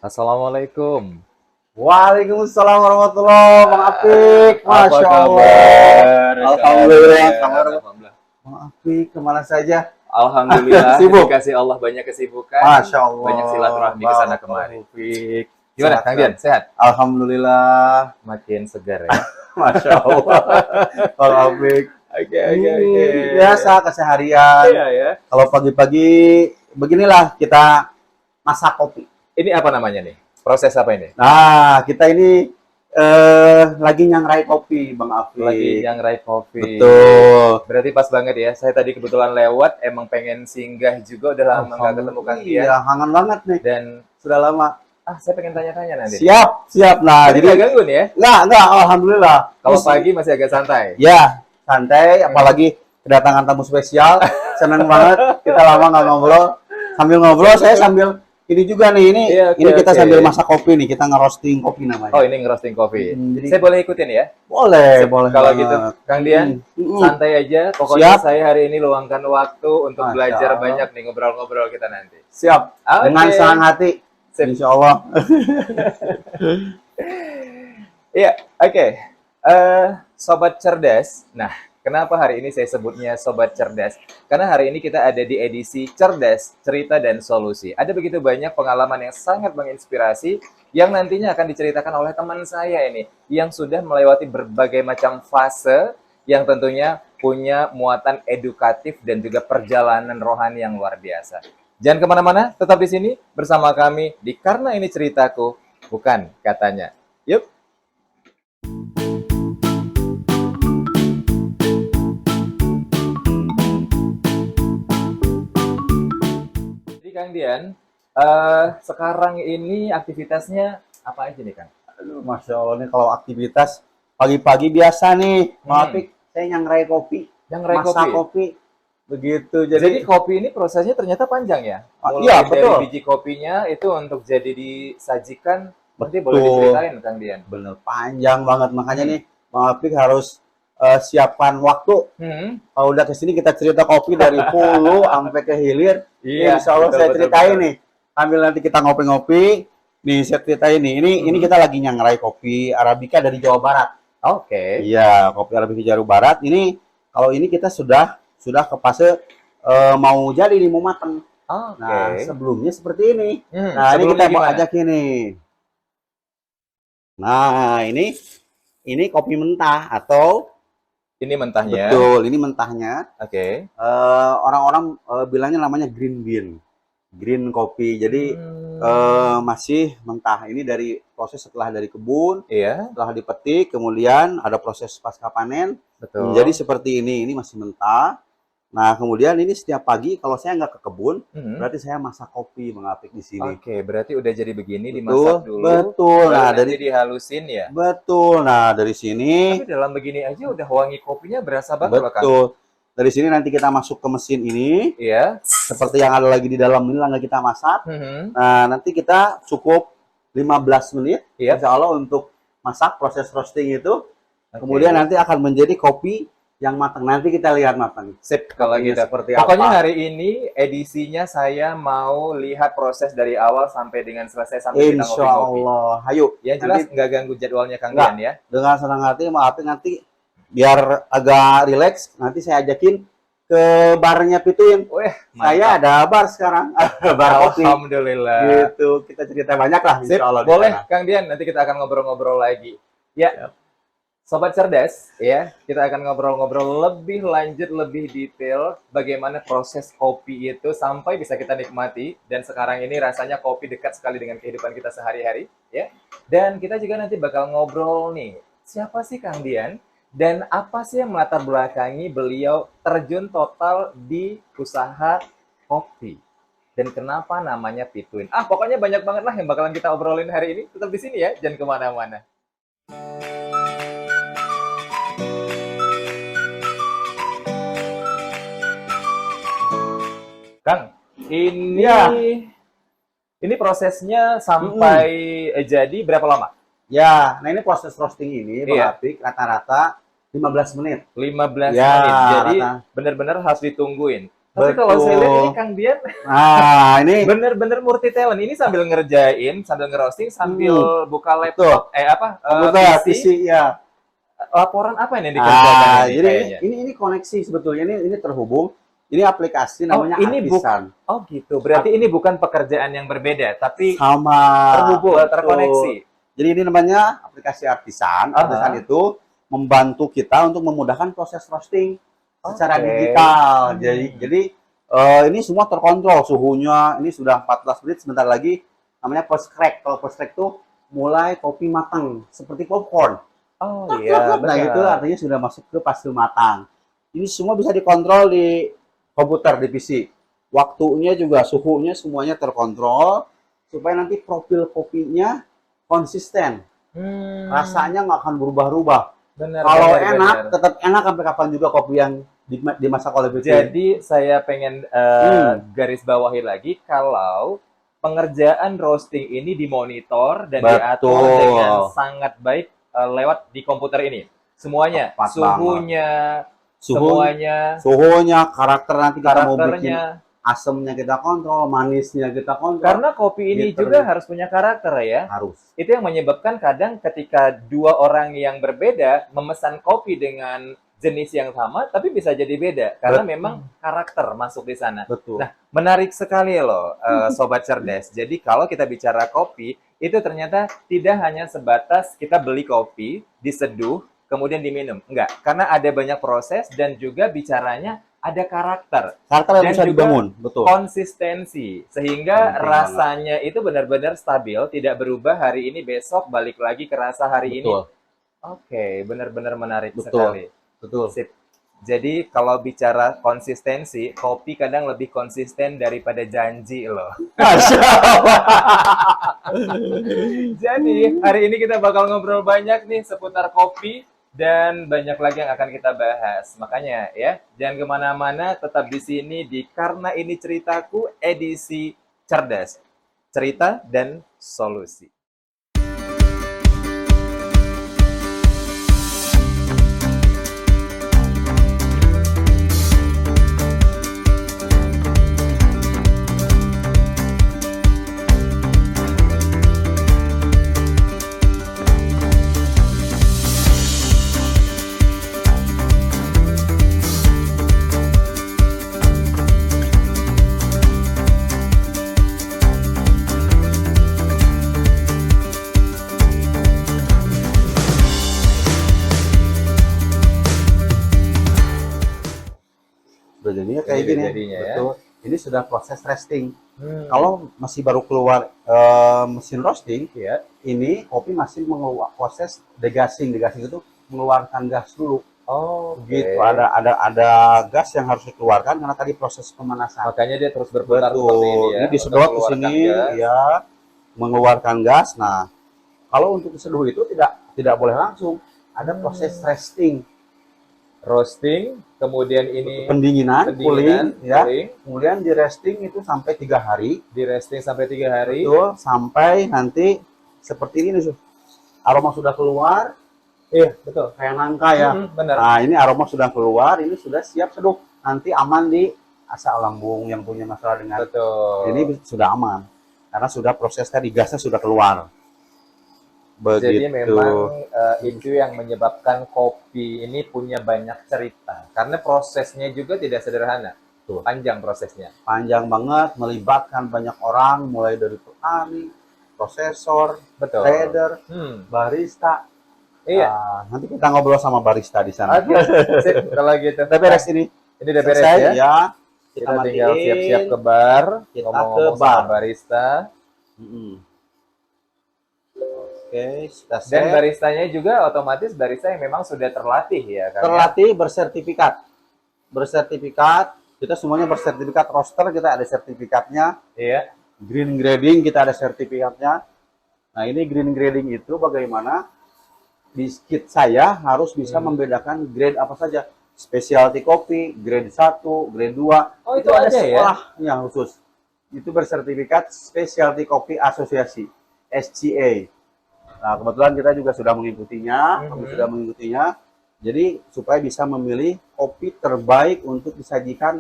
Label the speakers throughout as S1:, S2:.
S1: Assalamualaikum.
S2: Waalaikumsalam warahmatullahi wabarakatuh, Bang Apik.
S1: Apa
S2: Masya Allah.
S1: kabar?
S2: Alhamdulillah. Kabar
S1: Alhamdulillah.
S2: Bang Apik kemana saja?
S1: Alhamdulillah,
S2: Sibuk.
S1: dikasih Allah banyak kesibukan,
S2: Masya Allah.
S1: banyak silaturahmi ke sana kemari.
S2: Apik.
S1: Gimana, Kang Dian? Sehat?
S2: Alhamdulillah.
S1: Makin segar ya?
S2: Masya Allah. Kalau Apik.
S1: Oke.
S2: Biasa keseharian.
S1: Iya ya.
S2: Kalau pagi-pagi beginilah kita masak kopi.
S1: Ini apa namanya nih? Proses apa ini?
S2: Nah, kita ini lagi nyangrai kopi, Bang Apik.
S1: Lagi nyangrai kopi.
S2: Betul.
S1: Berarti pas banget ya. Saya tadi kebetulan lewat, emang pengen singgah juga, udah lama nggak ketemu Kang Dian.
S2: Iya, kangen banget nih.
S1: Dan
S2: Sudah lama.
S1: saya pengen tanya-tanya nanti.
S2: Siap. Nah,
S1: Jadi
S2: jadi
S1: nggak ganggu nih ya?
S2: enggak, alhamdulillah.
S1: Kalau pagi masih agak santai.
S2: Ya, santai, apalagi kedatangan tamu spesial. Senang banget kita lama nggak ngobrol. Sambil ngobrol saya sambil ini juga nih, ini
S1: Iya,
S2: ini
S1: oke.
S2: kita sambil masak kopi nih, kita ngerosting kopi namanya.
S1: Oh, ini ngerosting kopi.
S2: Jadi
S1: Saya boleh ikutin ya?
S2: boleh
S1: Kalau
S2: banget.
S1: gitu, Kang Dian,
S2: Mm-mm.
S1: santai aja. Pokoknya
S2: Siap.
S1: saya hari ini luangkan waktu untuk
S2: Masya
S1: belajar
S2: Allah.
S1: banyak nih, ngobrol-ngobrol kita nanti.
S2: Siap.
S1: Oke.
S2: Dengan senang hati.
S1: Sip.
S2: Insya Allah.
S1: Iya, oke. Sobat cerdas. Nah, kenapa hari ini saya sebutnya Sobat Cerdas? Karena hari ini kita ada di edisi Cerdas, Cerita dan Solusi. Ada begitu banyak pengalaman yang sangat menginspirasi yang nantinya akan diceritakan oleh teman saya ini yang sudah melewati berbagai macam fase yang tentunya punya muatan edukatif dan juga perjalanan rohani yang luar biasa. Jangan kemana-mana, tetap di sini bersama kami di Karena Ini Ceritaku, Bukan Katanya. Yuk! Jadi Kang Dian, sekarang ini aktivitasnya apa aja nih Kang?
S2: Aduh, Masya Allah nih kalau aktivitas pagi-pagi biasa nih, Bang Apik, saya nyangrai kopi,
S1: Nyangrai
S2: masak
S1: kopi?
S2: kopi, begitu.
S1: Jadi kopi ini prosesnya ternyata panjang ya? Mulai
S2: iya,
S1: dari
S2: betul.
S1: biji kopinya itu untuk jadi disajikan, berarti
S2: Betul.
S1: boleh diceritain Kang Dian?
S2: Bener panjang banget, makanya nih Bang Apik harus siapkan waktu. Kalau udah kesini kita cerita kopi dari hulu sampai ke hilir.
S1: Iya,
S2: Insya Allah
S1: betul,
S2: saya
S1: betul,
S2: ceritain
S1: betul.
S2: nih. Sambil nanti kita ngopi-ngopi, nih saya ceritain nih. Ini kita lagi nyangrai kopi Arabica dari Jawa Barat.
S1: Oke.
S2: Iya, kopi Arabica Jawa Barat. Ini kalau ini kita sudah ke fase mau jadi nih, mau mateng.
S1: Oke.
S2: Nah, sebelumnya seperti ini. Nah, ini
S1: sebelumnya
S2: kita mau
S1: gimana?
S2: ajak ini. Nah, ini kopi mentah atau
S1: Ini mentahnya.
S2: betul, ini mentahnya.
S1: Oke.
S2: Orang-orang bilangnya namanya green bean, green kopi. Jadi masih mentah. Ini dari proses setelah dari kebun,
S1: Iya,
S2: setelah dipetik, kemudian ada proses pasca panen.
S1: betul.
S2: Jadi seperti ini masih mentah. Nah, kemudian ini setiap pagi kalau saya nggak ke kebun, berarti saya masak kopi, Bang Apik di sini.
S1: Oke, berarti udah jadi begini
S2: Betul,
S1: dimasak dulu.
S2: betul.
S1: Baru
S2: Nah,
S1: nanti dihalusin ya.
S2: betul. Nah, dari sini
S1: Tapi dalam begini aja udah wangi kopinya berasa banget loh Kang.
S2: betul. Dari sini nanti kita masuk ke mesin ini.
S1: Iya.
S2: Seperti yang ada lagi di dalam ini langga kita masak. Nah, nanti kita cukup 15 menit
S1: Iya.
S2: insya Allah untuk masak proses roasting itu.
S1: Oke.
S2: Kemudian nanti akan menjadi kopi yang matang. Nanti kita lihat matang.
S1: Sip kalau
S2: Kopinya
S1: gitu.
S2: seperti
S1: Pokoknya
S2: apa.
S1: hari ini edisinya saya mau lihat proses dari awal sampai dengan selesai sampai kita
S2: Insya
S1: ngopi-ngopi.
S2: Allah. Hayu.
S1: Yang jelas
S2: Nanti
S1: nggak ganggu jadwalnya Kang
S2: Nggak.
S1: Dian ya.
S2: dengan senang hati maafin nanti biar agak rileks. Nanti saya ajakin ke barnya Pituin.
S1: Wih,
S2: Saya
S1: mantap.
S2: ada bar sekarang. Bar kopi.
S1: Alhamdulillah.
S2: Gitu. Kita cerita banyak lah
S1: Sip,
S2: insya Allah. di
S1: boleh
S2: sana.
S1: Kang Dian, nanti kita akan ngobrol-ngobrol lagi. Ya, Sobat Cerdas, ya, kita akan ngobrol-ngobrol lebih lanjut, lebih detail bagaimana proses kopi itu sampai bisa kita nikmati. Dan sekarang ini rasanya kopi dekat sekali dengan kehidupan kita sehari-hari, ya. Dan kita juga nanti bakal ngobrol nih, siapa sih Kang Dian? Dan apa sih yang melatar belakangi beliau terjun total di usaha kopi? Dan kenapa namanya Pituin? Pokoknya banyak banget lah yang bakalan kita obrolin hari ini. Tetap di sini ya, jangan kemana-mana. Kang, ini
S2: Ya.
S1: ini prosesnya sampai jadi berapa lama?
S2: Ya, nah ini proses roasting ini, Bang
S1: Iya.
S2: Apik, rata-rata 15 menit.
S1: 15
S2: Ya,
S1: menit. Jadi
S2: rata.
S1: benar-benar harus ditungguin. Tapi kalau saya lihat ini
S2: Betul.
S1: Kang Dian
S2: Nah, ini
S1: bener-bener multi talent. Ini sambil ngerjain, sambil ngerosting, sambil buka
S2: betul.
S1: laptop,
S2: Komputer,
S1: PC.
S2: PC, ya.
S1: Laporan apa ini yang dikerjakan ini
S2: Jadi
S1: kayaknya?
S2: ini koneksi sebetulnya, ini terhubung. Ini aplikasi namanya
S1: ini
S2: Artisan.
S1: oh gitu. Berarti ini bukan pekerjaan yang berbeda, tapi
S2: Sama,
S1: terhubung,
S2: betul.
S1: terkoneksi.
S2: Jadi ini namanya aplikasi Artisan. Artisan itu membantu kita untuk memudahkan proses roasting secara digital. Jadi ini semua terkontrol suhunya. Ini sudah 14 menit, sebentar lagi namanya post crack. Kalau post crack tuh mulai kopi matang seperti popcorn.
S1: Oh iya,
S2: Nah itu artinya sudah masuk ke fase matang. Ini semua bisa dikontrol di komputer, di PC. Waktunya juga, suhunya semuanya terkontrol supaya nanti profil kopinya konsisten. Rasanya nggak akan berubah-ubah. Kalau enak, tetap enak sampai kapan juga kopi yang dimasak oleh BC.
S1: Jadi saya pengen garis bawahi lagi kalau pengerjaan roasting ini dimonitor dan diatur dengan sangat baik lewat di komputer ini. Semuanya, suhunya, semuanya,
S2: karakter nanti kita mau bikin asemnya kita kontrol, manisnya kita kontrol.
S1: Karena kopi ini juga harus punya karakter ya.
S2: Harus.
S1: Itu yang menyebabkan kadang ketika dua orang yang berbeda memesan kopi dengan jenis yang sama, tapi bisa jadi beda karena memang karakter masuk di sana.
S2: Betul.
S1: Nah, menarik sekali loh, Sobat Cerdas. Jadi kalau kita bicara kopi, itu ternyata tidak hanya sebatas kita beli kopi, diseduh, kemudian diminum. Enggak, karena ada banyak proses dan juga bicaranya ada karakter.
S2: Karakter yang bisa dibangun, betul.
S1: Konsistensi, sehingga rasanya itu benar-benar stabil, tidak berubah hari ini, besok balik lagi ke rasa hari ini. Oke, benar-benar menarik sekali.
S2: Betul.
S1: Sip. Jadi kalau bicara konsistensi, kopi kadang lebih konsisten daripada janji loh. Jadi hari ini kita bakal ngobrol banyak nih seputar kopi dan banyak lagi yang akan kita bahas. Makanya ya, jangan kemana-mana, tetap di sini di Karena Ini Ceritaku edisi Cerdas. Cerita dan solusi.
S2: Jadinya kayak gini, betul.
S1: Ya?
S2: Ini sudah proses resting. Kalau masih baru keluar mesin roasting, ini kopi masih proses degassing. Degassing itu mengeluarkan gas dulu.
S1: Oh,
S2: gitu. Ada gas yang harus dikeluarkan karena tadi proses pemanasan.
S1: Makanya dia terus berputar seperti ini ya.
S2: Ini disedot ke sini, ya, mengeluarkan gas. Nah, kalau untuk diseduh itu tidak boleh langsung. Ada proses resting.
S1: Roasting, kemudian ini
S2: pendinginan, cooling, ya. Kemudian di resting itu sampai 3 hari.
S1: Di resting sampai 3 hari.
S2: Betul, sampai nanti seperti ini, aroma sudah keluar.
S1: Iya, betul.
S2: Kayak nangka ya.
S1: Benar.
S2: Nah, ini aroma sudah keluar, ini sudah siap seduh. Nanti aman di asam lambung yang punya masalah dengan.
S1: Betul.
S2: Ini sudah aman karena sudah proses tadi gasnya sudah keluar. Begitu.
S1: Jadi memang itu yang menyebabkan kopi ini punya banyak cerita. Karena prosesnya juga tidak sederhana. Panjang prosesnya.
S2: Panjang banget, melibatkan banyak orang, mulai dari petani, prosesor, trader, barista.
S1: Iya.
S2: Nanti kita ngobrol sama barista di sana.
S1: Oke, sip. Kalau gitu.
S2: Udah beres ini.
S1: Ini udah beres ya? Kita tinggal siap-siap ke bar.
S2: Kita
S1: ke bar. Barista.
S2: Oke,
S1: dan baristanya juga otomatis barista yang memang sudah terlatih ya kan?
S2: Terlatih, bersertifikat. Kita semuanya bersertifikat, roaster kita ada sertifikatnya.
S1: Iya.
S2: Green grading kita ada sertifikatnya. Nah, ini green grading itu bagaimana di kit saya harus bisa membedakan grade apa saja. Specialty kopi, grade 1, grade 2.
S1: Oh, itu ada sekolah
S2: yang khusus. Itu bersertifikat Specialty Coffee Association, SCA. Nah, kebetulan kita juga sudah mengikutinya. Jadi supaya bisa memilih kopi terbaik untuk disajikan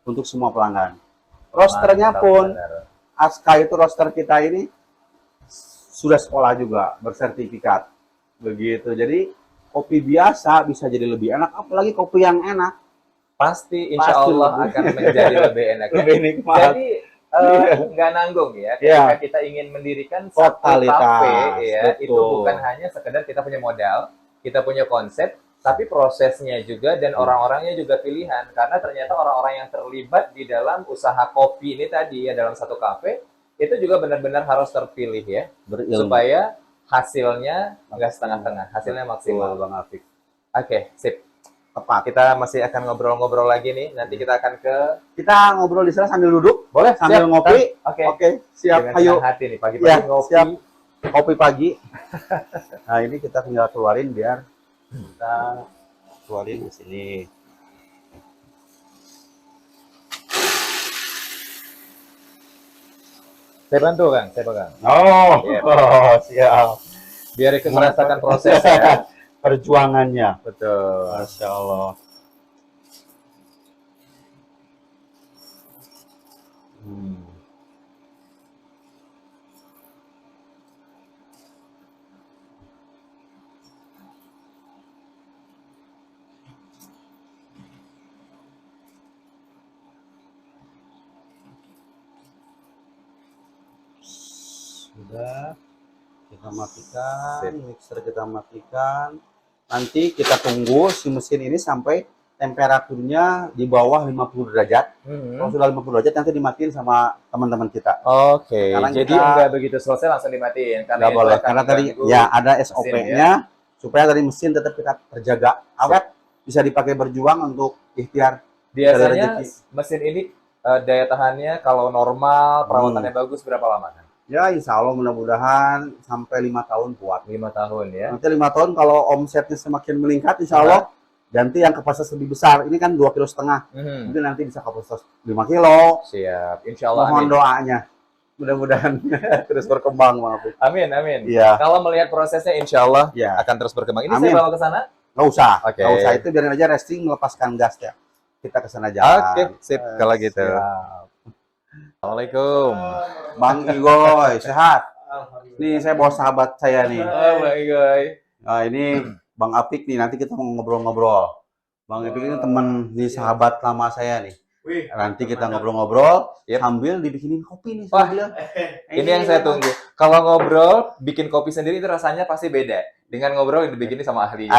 S2: untuk semua pelanggan. Rosternya
S1: Mantap,
S2: pun
S1: benar.
S2: Aska itu roster kita ini sudah sekolah juga, bersertifikat. Begitu. Jadi kopi biasa bisa jadi lebih enak, apalagi kopi yang enak.
S1: Pasti insya
S2: Pasti
S1: Allah
S2: lebih.
S1: akan menjadi lebih enak ya.
S2: Lebih nikmat.
S1: Jadi
S2: Iya.
S1: nggak nanggung ya
S2: Iya.
S1: ketika kita ingin mendirikan satu
S2: Totalitas,
S1: kafe ya, itu
S2: betul.
S1: bukan hanya sekedar kita punya modal, kita punya konsep, tapi prosesnya juga dan orang-orangnya juga pilihan, karena ternyata orang-orang yang terlibat di dalam usaha kopi ini tadi ya, dalam satu kafe itu juga benar-benar harus terpilih ya,
S2: Berilmu.
S1: supaya hasilnya nggak setengah-tengah, hasilnya maksimal.
S2: Betul, Bang Afik.
S1: Oke, sip.
S2: Tepat.
S1: Kita masih akan ngobrol-ngobrol lagi nih. Nanti kita akan ke...
S2: Kita ngobrol di sana sambil duduk,
S1: Boleh,
S2: sambil
S1: siap.
S2: ngopi.
S1: Oke.
S2: Oke, siap.
S1: Dengan
S2: Ayo.
S1: senang hati nih, pagi-pagi
S2: Ya,
S1: ngopi.
S2: siap. Kopi pagi. Nah, ini kita tinggal keluarin biar kita keluarin di sini.
S1: Saya bantu, Kang. Saya pegang.
S2: Oh,
S1: Iya.
S2: siap.
S1: Biar ikut merasakan prosesnya.
S2: Perjuangannya.
S1: Betul.
S2: Masya Allah. Sudah. Kita matikan,
S1: Sip.
S2: mixer kita matikan. Nanti kita tunggu si mesin ini sampai temperaturnya di bawah 50 derajat. Kalau sudah 50 derajat nanti dimatiin sama teman-teman kita.
S1: Oke.
S2: Sekarang
S1: Jadi
S2: kita-
S1: enggak begitu selesai langsung dimatiin. Karena
S2: Nggak
S1: itu
S2: boleh,
S1: akan
S2: karena tadi
S1: mengganggu
S2: ya ada
S1: mesin,
S2: SOP-nya supaya dari mesin tetap kita terjaga awet, bisa dipakai berjuang untuk ikhtiar.
S1: Biasanya
S2: rezeki.
S1: mesin ini daya tahannya kalau normal, perawatannya bagus berapa lama, kan?
S2: Ya insya Allah mudah-mudahan sampai 5 tahun kuat.
S1: 5 tahun ya.
S2: Nanti 5 tahun kalau omsetnya semakin meningkat insya Allah ganti yang kapasitas lebih besar. Ini kan 2,5 kg. Mungkin nanti bisa kapasitas 5 kilo.
S1: Siap. Insya Allah.
S2: Mohon
S1: Amin.
S2: doanya. Mudah-mudahan terus berkembang, Bang Afif.
S1: Amin, amin.
S2: Iya.
S1: Kalau melihat prosesnya, insya Allah
S2: Ya,
S1: akan terus berkembang. Ini
S2: Amin.
S1: saya bawa ke sana.
S2: nggak usah.
S1: Oke.
S2: Nggak usah, itu biarin aja resting melepaskan gas ya. Kita ke sana aja.
S1: Oke, sip. Kalau gitu.
S2: Siap.
S1: Assalamualaikum.
S2: Bang Igoy, sehat? Nih saya bawa sahabat saya nih.
S1: Oh my God.
S2: Nah, ini Bang Apik nih, nanti kita mau ngobrol-ngobrol. Bang Apik ini teman di sahabat lama saya nih. Nanti kita ngobrol-ngobrol
S1: Yep.
S2: sambil dibikinin kopi nih
S1: Wah,
S2: sama beliau.
S1: Ini yang saya tunggu. Kalau ngobrol, bikin kopi sendiri itu rasanya pasti beda. Dengan ngobrol yang dibikinin sama ahlinya.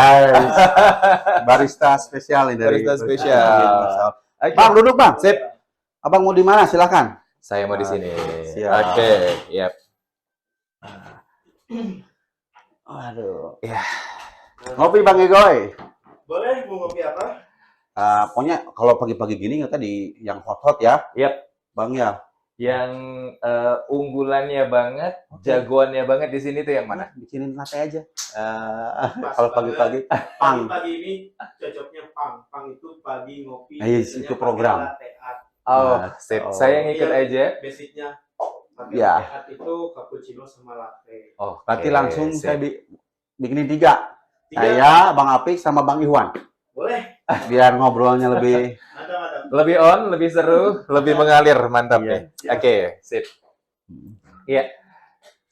S2: Barista spesial nih dari
S1: Barista spesial. Oke.
S2: Bang, duduk Bang.
S1: Sip.
S2: Abang mau di mana? Silakan.
S1: Saya mau di sini.
S2: Siap.
S1: Oke, yap.
S2: Aduh.
S1: Ya.
S2: Ngopi Bang Igoy.
S3: Boleh, mau ngopi apa?
S2: Pokoknya kalau pagi-pagi gini nggak tadi yang hot-hot ya.
S1: Yap.
S2: Bang ya.
S1: Yang unggulannya banget,
S2: Oke.
S1: jagoannya banget di sini tuh yang mana?
S2: Bikinin latte aja.
S3: Pas
S2: Kalau pagi-pagi pang.
S3: Pagi ini cocoknya pang. Pang itu pagi ngopi.
S2: Yes,
S3: biasanya
S2: itu
S3: pakai
S2: program.
S3: latte art.
S1: Oh,
S2: Nah,
S1: sip.
S2: oh.
S1: Saya ngikut
S3: Iya.
S1: aja.
S3: Basicnya pakai
S2: Ya.
S3: latte art itu cappuccino sama latte.
S1: Oh,
S2: Berarti langsung
S1: sip.
S2: saya bikinin 3.
S3: 3.
S2: Saya, Bang Apik, sama Bang Iwan.
S3: Boleh.
S2: Biar ngobrolnya lebih
S3: Ada.
S1: Lebih on, lebih seru, lebih mengalir, mantap
S2: Iya.
S1: nih. Oke, sip. Iya.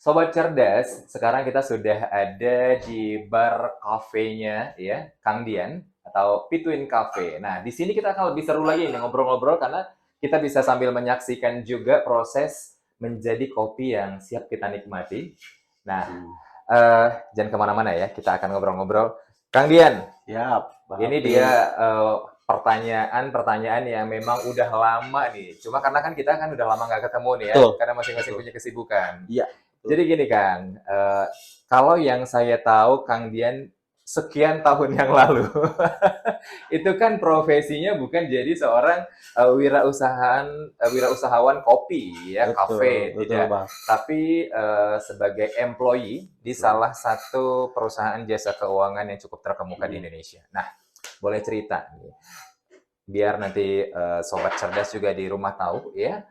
S1: Sobat cerdas, sekarang kita sudah ada di bar kafenya ya, Kang Dian atau Pituin Cafe. Nah, di sini kita akan lebih seru lagi nih ngobrol-ngobrol karena kita bisa sambil menyaksikan juga proses menjadi kopi yang siap kita nikmati. Nah, jangan kemana-mana ya, kita akan ngobrol-ngobrol. Kang Dian,
S2: siap. Bang
S1: ini
S2: Apik.
S1: dia pertanyaan-pertanyaan yang memang udah lama nih. Cuma karena kan kita kan udah lama nggak ketemu nih ya,
S2: Betul.
S1: karena masing-masing punya kesibukan.
S2: Iya, betul.
S1: Jadi gini Kang, kalau yang saya tahu Kang Dian sekian tahun yang lalu, itu kan profesinya bukan jadi seorang wirausahawan kopi ya, kafe,
S2: betul,
S1: tidak.
S2: Bang.
S1: Tapi sebagai employee di salah satu perusahaan jasa keuangan yang cukup terkemuka di Indonesia. Nah, boleh cerita nih, biar nanti sobat cerdas juga di rumah tahu ya,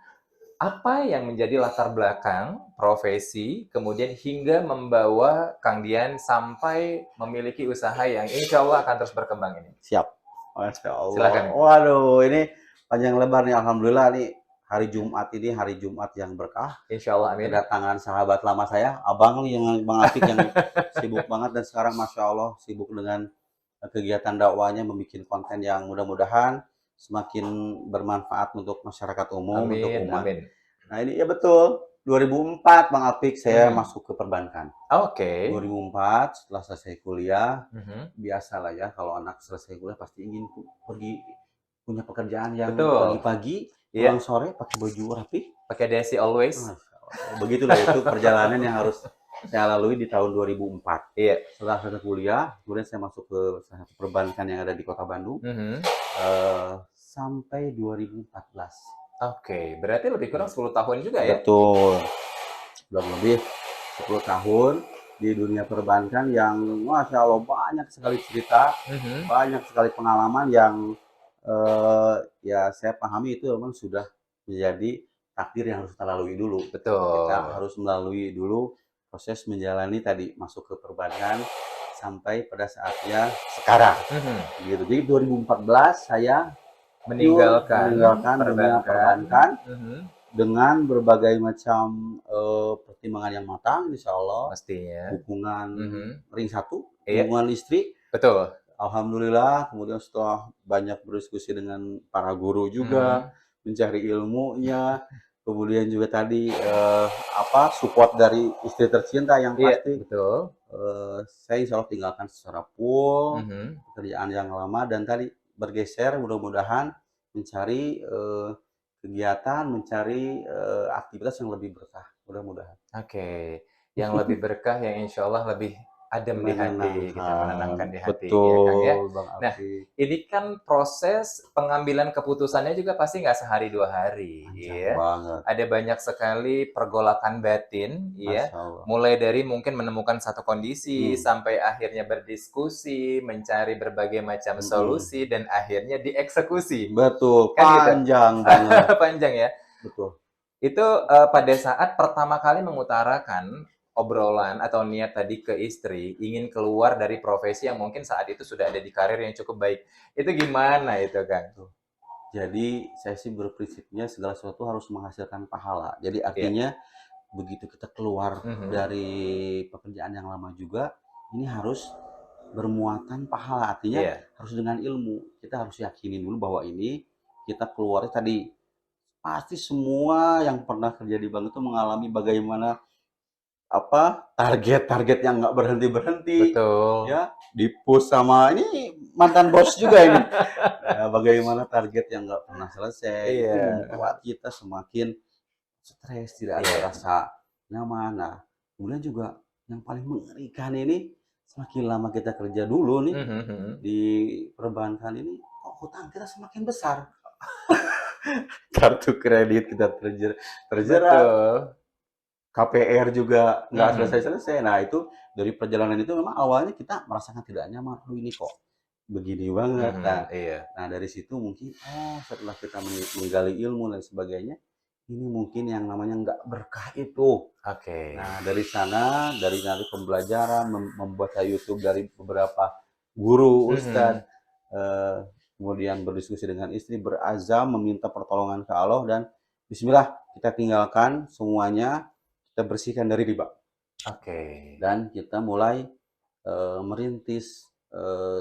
S1: apa yang menjadi latar belakang profesi kemudian hingga membawa Kang Dian sampai memiliki usaha yang insya Allah akan terus berkembang ini.
S2: Siap. Masya Allah.
S1: Silakan.
S2: Waduh, ini panjang lebar nih, alhamdulillah nih hari Jumat ini hari Jumat yang berkah.
S1: Insya Allah, amin.
S2: Kedatangan sahabat lama saya, abang nih yang Bang Afik yang sibuk banget dan sekarang masya Allah sibuk dengan kegiatan dakwahnya, membuat konten yang mudah-mudahan semakin bermanfaat untuk masyarakat umum, untuk
S1: Amin,
S2: umat.
S1: amin.
S2: Nah ini ya betul, 2004 Bang Afik saya
S1: Hmm.
S2: masuk ke perbankan.
S1: Oke.
S2: 2004 setelah selesai kuliah,
S1: Mhm.
S2: biasalah ya kalau anak selesai kuliah pasti ingin pergi punya pekerjaan yang
S1: Betul.
S2: pagi-pagi,
S1: Iya.
S2: pulang sore pakai baju rapi.
S1: Pakai Desi always.
S2: Masya Allah. Begitulah itu perjalanan yang harus saya lalui di tahun 2004.
S1: Iya.
S2: Setelah selesai kuliah, kemudian saya masuk ke salah satu perbankan yang ada di Kota Bandung
S1: Mhm.
S2: sampai 2014.
S1: Oke, berarti lebih kurang 10 tahun juga ya?
S2: Betul. Sudah lebih 10 tahun di dunia perbankan yang Masya Allah banyak sekali cerita,
S1: Mhm.
S2: banyak sekali pengalaman yang ya saya pahami itu memang sudah menjadi takdir yang harus kita lalui dulu.
S1: Betul.
S2: Kita harus melalui dulu proses menjalani tadi masuk ke perbankan sampai pada saatnya sekarang.
S1: Mhm.
S2: Gitu. Jadi 2014 saya
S1: Meninggalkan
S2: dunia perbankan
S1: Mhm.
S2: dengan berbagai macam pertimbangan yang matang, insya Allah.
S1: Pastinya.
S2: Dukungan
S1: Mhm.
S2: ring satu,
S1: Iya.
S2: dukungan istri.
S1: Betul.
S2: Alhamdulillah, kemudian setelah banyak berdiskusi dengan para guru juga, mencari ilmunya, kemudian juga tadi support dari istri tercinta yang
S1: Iya,
S2: pasti
S1: betul.
S2: saya insya Allah tinggalkan secara full
S1: Mhm.
S2: pekerjaan yang lama dan tadi bergeser mudah-mudahan mencari kegiatan, mencari aktivitas yang lebih berkah mudah-mudahan.
S1: Oke, yang lebih berkah, yang insya Allah lebih adem di hati, gitu, menenangkan di hati, ya Kang ya.
S2: Betul, Bang
S1: Nah,
S2: Afif.
S1: ini kan proses pengambilan keputusannya juga pasti nggak sehari 2 hari,
S2: Panjang
S1: ya.
S2: banget,
S1: Ada banyak sekali pergolakan batin, ya.
S2: Masya Allah.
S1: Mulai dari mungkin menemukan satu kondisi,
S2: Hmm.
S1: sampai akhirnya berdiskusi, mencari berbagai macam
S2: Mm-mm.
S1: solusi, dan akhirnya dieksekusi.
S2: Betul,
S1: Kan gitu.
S2: panjang banget.
S1: Panjang ya.
S2: Betul.
S1: Itu pada saat pertama kali mengutarakan obrolan atau niat tadi ke istri, ingin keluar dari profesi yang mungkin saat itu sudah ada di karir yang cukup baik. Itu gimana itu, Kang?
S2: Jadi saya sih berprinsipnya segala sesuatu harus menghasilkan pahala. Jadi
S1: Iya.
S2: artinya begitu kita keluar
S1: Mhm.
S2: dari pekerjaan yang lama juga, ini harus bermuatan pahala. Artinya
S1: Iya.
S2: harus dengan ilmu. Kita harus yakinin dulu bahwa ini kita keluar tadi pasti semua yang pernah kerja di bank itu mengalami bagaimana target-target yang nggak berhenti-berhenti.
S1: Betul.
S2: Ya, di-push sama ini mantan bos juga ini. Ya, bagaimana target yang nggak pernah selesai itu
S1: Iya.
S2: membuat kita semakin stres, tidak ada
S1: Iya.
S2: rasa nyaman. Nah, kemudian juga yang paling mengerikan ini semakin lama kita kerja dulu nih
S1: Mhm.
S2: di perbankan ini, kok hutang kita semakin besar. Kartu kredit kita terjerat,
S1: Betul.
S2: KPR juga nggak
S1: Mhm.
S2: selesai-selesai. Nah, itu dari perjalanan itu memang awalnya kita merasakan tidak nyaman. Aduh, ini kok begini banget.
S1: Mhm.
S2: Nah,
S1: Iya.
S2: dari situ mungkin setelah kita menggali ilmu dan sebagainya, ini mungkin yang namanya nggak berkah itu.
S1: Oke.
S2: Nah, dari sana, dari nanti pembelajaran, membuat YouTube dari beberapa guru,
S1: Mhm.
S2: ustadz, kemudian berdiskusi dengan istri, berazam meminta pertolongan ke Allah dan Bismillah kita tinggalkan semuanya, kita bersihkan dari riba
S1: Oke.
S2: dan kita mulai merintis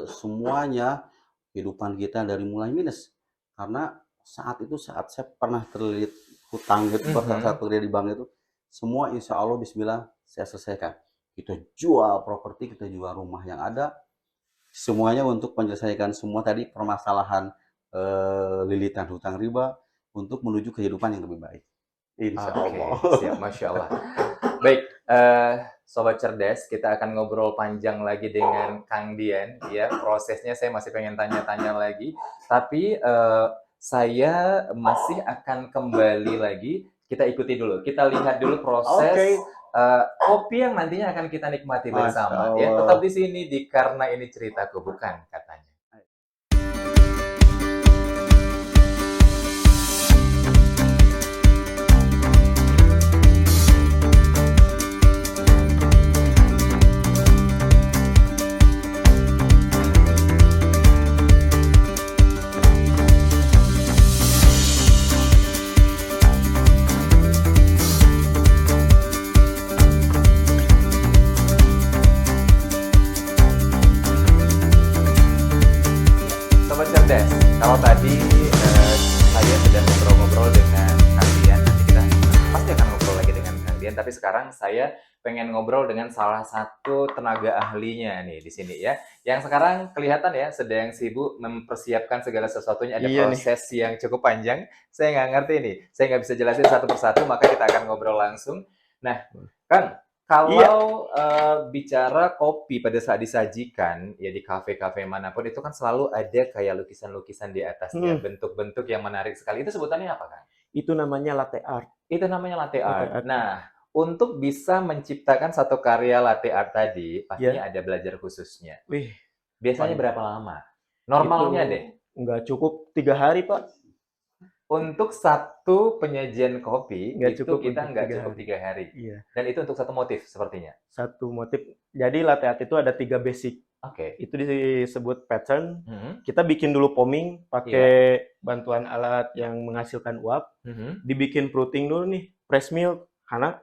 S2: semuanya kehidupan kita dari mulai minus karena saat saya pernah terlilit hutang gitu,
S1: Mhm.
S2: saat kerja di bank itu semua insya Allah Bismillah saya selesaikan. Kita jual properti, kita jual rumah yang ada, semuanya untuk menyelesaikan semua tadi permasalahan lilitan hutang riba untuk menuju kehidupan yang lebih baik. Insya
S1: Oke,
S2: Allah.
S1: siap, Masya Allah. Baik, Sobat Cerdas, kita akan ngobrol panjang lagi dengan Kang Dian. Ya, prosesnya saya masih pengen tanya-tanya lagi, tapi saya masih akan kembali lagi. Kita ikuti dulu, kita lihat dulu proses
S2: Oke.
S1: kopi yang nantinya akan kita nikmati
S2: Masya
S1: bersama. Ya,
S2: Allah.
S1: tetap di sini di Karena Ini Ceritaku, bukan katanya. Kalau tadi saya sudah ngobrol-ngobrol dengan Kang Dian, nanti kita pasti akan ngobrol lagi dengan Kang Dian. Tapi sekarang saya pengen ngobrol dengan salah satu tenaga ahlinya nih di sini ya. Yang sekarang kelihatan ya sedang sibuk mempersiapkan segala sesuatunya. Ada
S4: Iya nih.
S1: proses yang cukup panjang. Saya nggak ngerti nih. Saya nggak bisa jelasin satu persatu, maka kita akan ngobrol langsung. Nah, Kang, kalau bicara kopi pada saat disajikan ya di kafe-kafe manapun itu kan selalu ada kayak lukisan-lukisan di atasnya, bentuk-bentuk yang menarik sekali. Itu sebutannya apa, Kang?
S4: Itu namanya latte art.
S1: Itu namanya latte
S4: Latte
S1: art.
S4: art.
S1: Nah, untuk bisa menciptakan satu karya latte art tadi, pastinya ada belajar khususnya.
S4: Wih,
S1: Biasanya
S4: Panjang.
S1: berapa lama? Normalnya
S4: itu
S1: deh.
S4: nggak cukup 3 hari, Pak.
S1: Untuk satu penyajian kopi,
S4: Nggak
S1: itu
S4: cukup
S1: kita
S4: untuk
S1: nggak
S4: 3
S1: cukup
S4: hari.
S1: 3 hari.
S4: Iya,
S1: Dan itu untuk satu motif sepertinya.
S4: satu motif. Jadi latte art itu ada 3 basic.
S1: Oke.
S4: Itu disebut pattern.
S1: Mhm,
S4: Kita bikin dulu foaming pakai bantuan alat yang menghasilkan uap.
S1: mhm.
S4: Dibikin fruiting dulu nih, press milk. Karena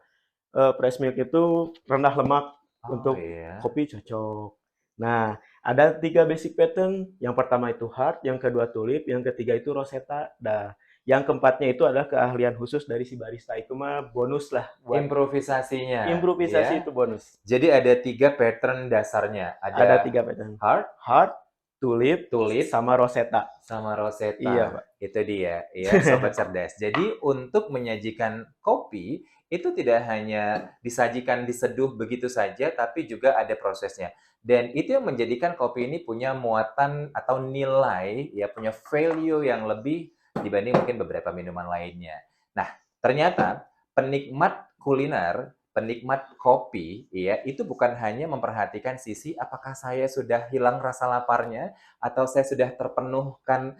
S4: press milk itu rendah lemak.
S1: Oh,
S4: Untuk
S1: iya.
S4: kopi cocok. Nah, ada 3 basic pattern. Yang pertama itu heart, yang kedua tulip, yang ketiga itu rosetta. Nah, yang keempatnya itu adalah keahlian khusus dari si barista. Itu mah bonus lah buat
S1: Improvisasinya.
S4: improvisasi,
S1: ya.
S4: itu bonus.
S1: Jadi ada 3 pattern dasarnya.
S4: Ada 3 pattern.
S1: heart,
S4: Tulip,
S1: tulip,
S4: sama rosetta.
S1: sama rosetta.
S4: Iya, Pak.
S1: Itu dia, ya, sobat cerdas. Jadi untuk menyajikan kopi itu tidak hanya disajikan diseduh begitu saja, tapi juga ada prosesnya. Dan itu yang menjadikan kopi ini punya muatan atau nilai, ya punya value yang lebih dibanding mungkin beberapa minuman lainnya. Nah, ternyata penikmat kuliner, penikmat kopi, ya itu bukan hanya memperhatikan sisi apakah saya sudah hilang rasa laparnya atau saya sudah terpenuhkan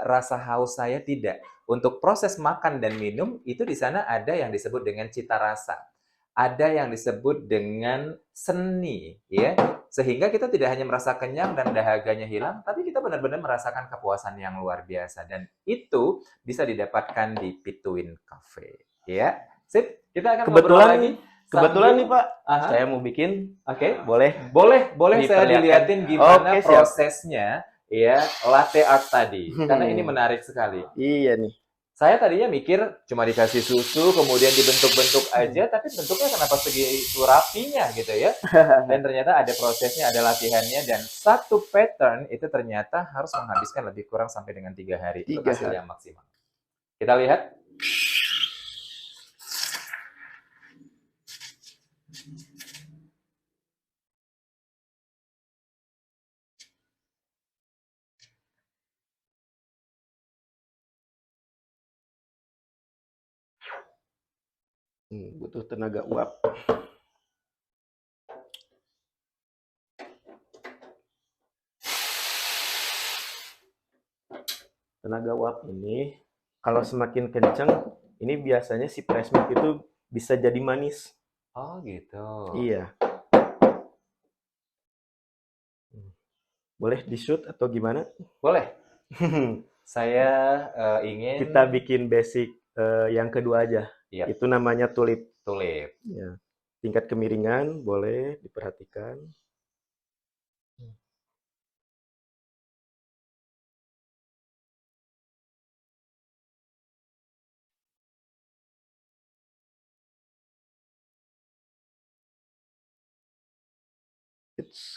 S1: rasa haus saya, tidak. Untuk proses makan dan minum itu di sana ada yang disebut dengan cita rasa, ada yang disebut dengan seni, ya. Sehingga kita tidak hanya merasa kenyang dan dahaganya hilang, tapi kita benar-benar merasakan kepuasan yang luar biasa. Dan itu bisa didapatkan di Pituin Cafe, ya. Sip, kita akan ngobrol lagi.
S4: Kebetulan nih, Pak,
S1: Aha.
S4: saya mau bikin.
S1: Oke.
S4: Boleh?
S1: Boleh saya
S4: Diperlihatkan.
S1: dilihatin gimana
S4: Oke, siap.
S1: prosesnya ya latte art tadi. Karena ini menarik sekali.
S4: Iya nih.
S1: Saya tadinya mikir cuma dikasih susu kemudian dibentuk-bentuk aja, tapi bentuknya kenapa segitu rapinya gitu ya. Dan ternyata ada prosesnya, ada latihannya, dan satu pattern itu ternyata harus menghabiskan lebih kurang sampai dengan 3 hari. Itu
S4: 3
S1: hasil
S4: hari.
S1: yang maksimal. Kita lihat.
S4: Butuh tenaga uap. Tenaga uap ini kalau semakin kencang, ini biasanya si press milk itu bisa jadi manis.
S1: Oh gitu.
S4: Iya. Boleh di-shoot atau gimana?
S1: Boleh. Saya ingin
S4: Kita bikin basic yang kedua aja.
S1: Iya.
S4: Itu namanya tulip.
S1: tulip.
S4: Ya. Tingkat kemiringan boleh diperhatikan.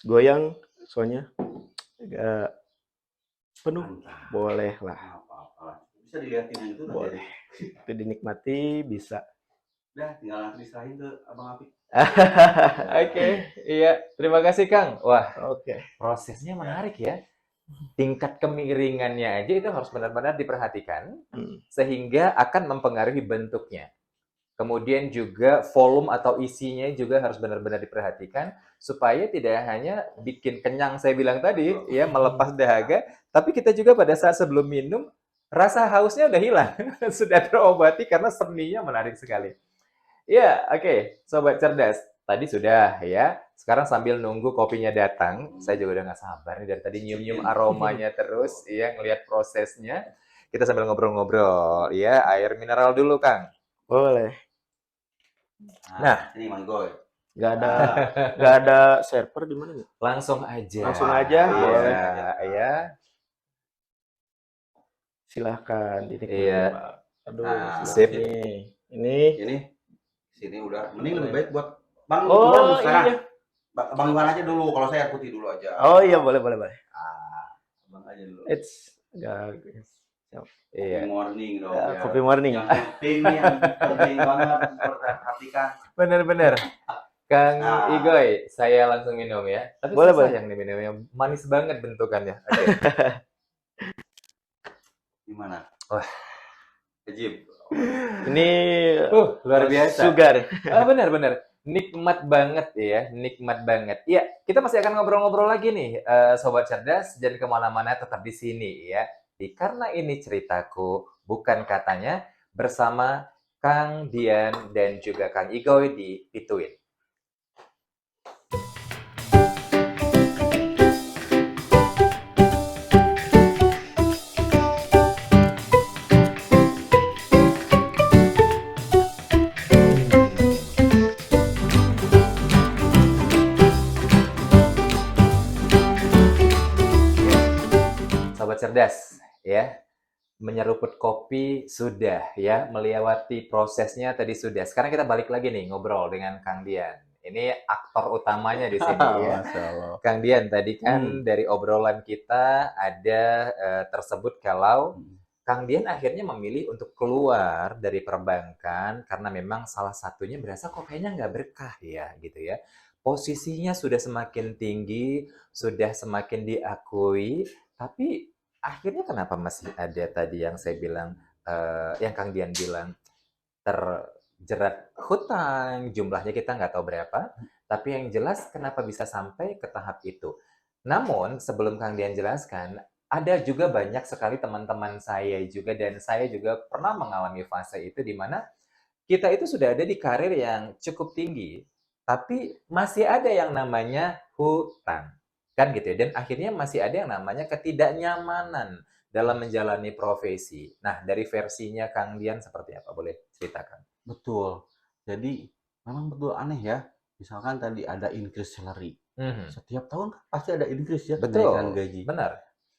S4: Goyang soalnya agak penuh.
S2: Mantap.
S4: Boleh lah.
S2: Apa-apa. Bisa dilihatin yang itu nanti.
S4: Boleh. Itu dinikmati bisa.
S2: Udah, tinggal langsung diserahin ke Abang Apik.
S1: Oke, iya. Terima kasih, Kang. Wah,
S4: Oke.
S1: prosesnya menarik ya. Tingkat kemiringannya aja itu harus benar-benar diperhatikan sehingga akan mempengaruhi bentuknya. Kemudian juga volume atau isinya juga harus benar-benar diperhatikan supaya tidak hanya bikin kenyang saya bilang tadi ya, melepas dahaga, tapi kita juga pada saat sebelum minum rasa hausnya udah hilang, sudah terobati karena seninya menarik sekali. Ya, oke, sobat cerdas. Tadi sudah ya. Sekarang sambil nunggu kopinya datang, saya juga udah nggak sabar nih dari tadi nyium-nyium aromanya terus, ya ngelihat prosesnya. Kita sambil ngobrol-ngobrol, ya. Air mineral dulu, Kang.
S4: Boleh.
S1: Nah.
S2: Ini manggoy.
S4: Nggak ada server di mana nih?
S1: Langsung aja.
S4: Langsung aja,
S1: Iya,
S4: boleh.
S1: ya.
S4: Silahkan dinikmati,
S1: Iya.
S4: Pak. Aduh,
S2: Nah,
S1: sip.
S4: Ini.
S2: Ini sini udah. Mending lebih baik buat Bang
S4: Oh,
S2: Iwan dulu sekarang.
S4: iya.
S2: Bang Iwan aja dulu. Kalau saya air putih dulu aja.
S4: Oh iya, boleh, boleh, boleh.
S2: Bang aja dulu.
S4: Agak siap.
S1: Iya.
S2: Kopi morning dong.
S4: Ya,
S2: ya.
S4: kopi morning.
S2: Yang penting nih, yang penting banget perhatikan.
S1: Bener-bener. Kang
S2: Nah.
S1: Igoy, saya langsung minum ya. Tapi
S4: Boleh,
S1: saya
S4: boleh.
S1: sayang nih minumnya. Manis banget bentukannya. Oke.
S2: Gimana?
S1: Wah.
S2: Ajib.
S4: Ini
S1: Luar biasa.
S4: sugar.
S1: Benar-benar. Nikmat banget ya, nikmat banget. Iya, kita masih akan ngobrol-ngobrol lagi nih, Sobat Cerdas. Jangan kemana-mana, tetap di sini ya. Karena ini ceritaku, bukan katanya, bersama Kang Dian dan juga Kang Igoy di Pituin. Sobat Cerdas, ya. Menyeruput kopi sudah ya, melewati prosesnya tadi sudah. Sekarang kita balik lagi nih ngobrol dengan Kang Dian. Ini aktor utamanya di sini ya.
S2: Masya Allah.
S1: Kang Dian, tadi kan dari obrolan kita ada tersebut kalau Kang Dian akhirnya memilih untuk keluar dari perbankan karena memang salah satunya berasa kok kayaknya nggak berkah ya gitu ya. Posisinya sudah semakin tinggi, sudah semakin diakui, tapi akhirnya kenapa masih ada tadi yang saya bilang, yang Kang Dian bilang terjerat hutang, jumlahnya kita nggak tahu berapa, tapi yang jelas kenapa bisa sampai ke tahap itu. Namun sebelum Kang Dian jelaskan, ada juga banyak sekali teman-teman saya juga dan saya juga pernah mengalami fase itu di mana kita itu sudah ada di karir yang cukup tinggi, tapi masih ada yang namanya hutang. Kan gitu ya. Dan akhirnya masih ada yang namanya ketidaknyamanan dalam menjalani profesi. Nah, dari versinya Kang Dian seperti apa? Boleh ceritakan?
S2: Betul. Jadi memang betul aneh ya. Misalkan tadi ada increase salary.
S1: Mhm.
S2: Setiap tahun kan pasti ada increase ya,
S1: Betul,
S2: kenaikan gaji.
S1: benar.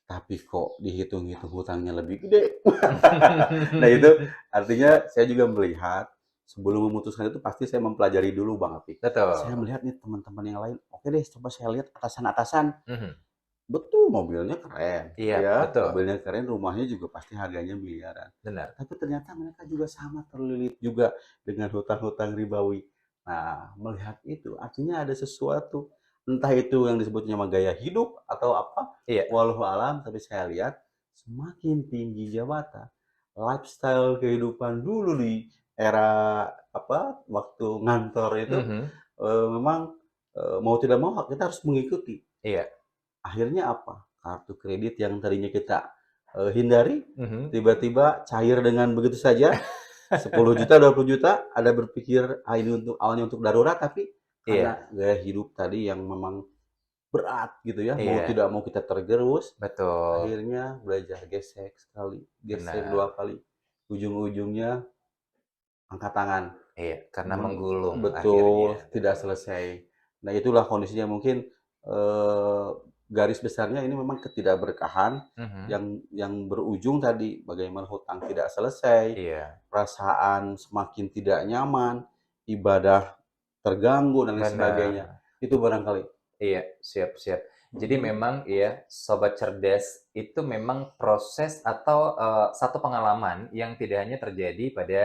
S2: Tapi kok dihitung-hitung hutangnya lebih gede. Nah itu artinya saya juga melihat sebelum memutuskan itu pasti saya mempelajari dulu Bang Apik.
S1: Betul.
S2: Saya melihat nih teman-teman yang lain, oke deh coba saya lihat atasan-atasan.
S1: Mhm.
S2: Betul mobilnya keren,
S1: Iya,
S2: ya
S1: betul.
S2: mobilnya keren, rumahnya juga pasti harganya miliaran.
S1: Benar.
S2: Tapi ternyata mereka juga sama terlilit juga dengan hutang-hutang ribawi. Nah, melihat itu artinya ada sesuatu, entah itu yang disebutnya sama gaya hidup atau apa,
S1: Iya.
S2: walau alam, tapi saya lihat semakin tinggi jabatan, lifestyle kehidupan dulu di era apa waktu ngantor itu
S1: Mhm.
S2: memang mau tidak mau kita harus mengikuti.
S1: Iya.
S2: Akhirnya apa? Kartu kredit yang tadinya kita hindari,
S1: Mhm.
S2: tiba-tiba cair dengan begitu saja. 10 juta, 20 juta, ada berpikir ini untuk awalnya untuk darurat, tapi
S1: Iya.
S2: karena gaya hidup tadi yang memang berat gitu ya, mau
S1: Iya.
S2: tidak mau kita tergerus,
S1: Betul.
S2: akhirnya belajar gesek sekali, gesek
S1: Benar.
S2: 2 kali, ujung-ujungnya angkat tangan.
S1: Iya, karena menggulung
S2: Betul,
S1: akhirnya.
S2: tidak selesai. Nah itulah kondisinya mungkin garis besarnya ini memang ketidakberkahan
S1: Mhm.
S2: yang berujung tadi bagaimana hutang tidak selesai,
S1: Iya.
S2: perasaan semakin tidak nyaman, ibadah terganggu dan lain sebagainya.
S1: Benar.
S2: Itu barangkali.
S1: Iya, siap-siap. Jadi memang ya, sobat cerdas itu memang proses atau satu pengalaman yang tidak hanya terjadi pada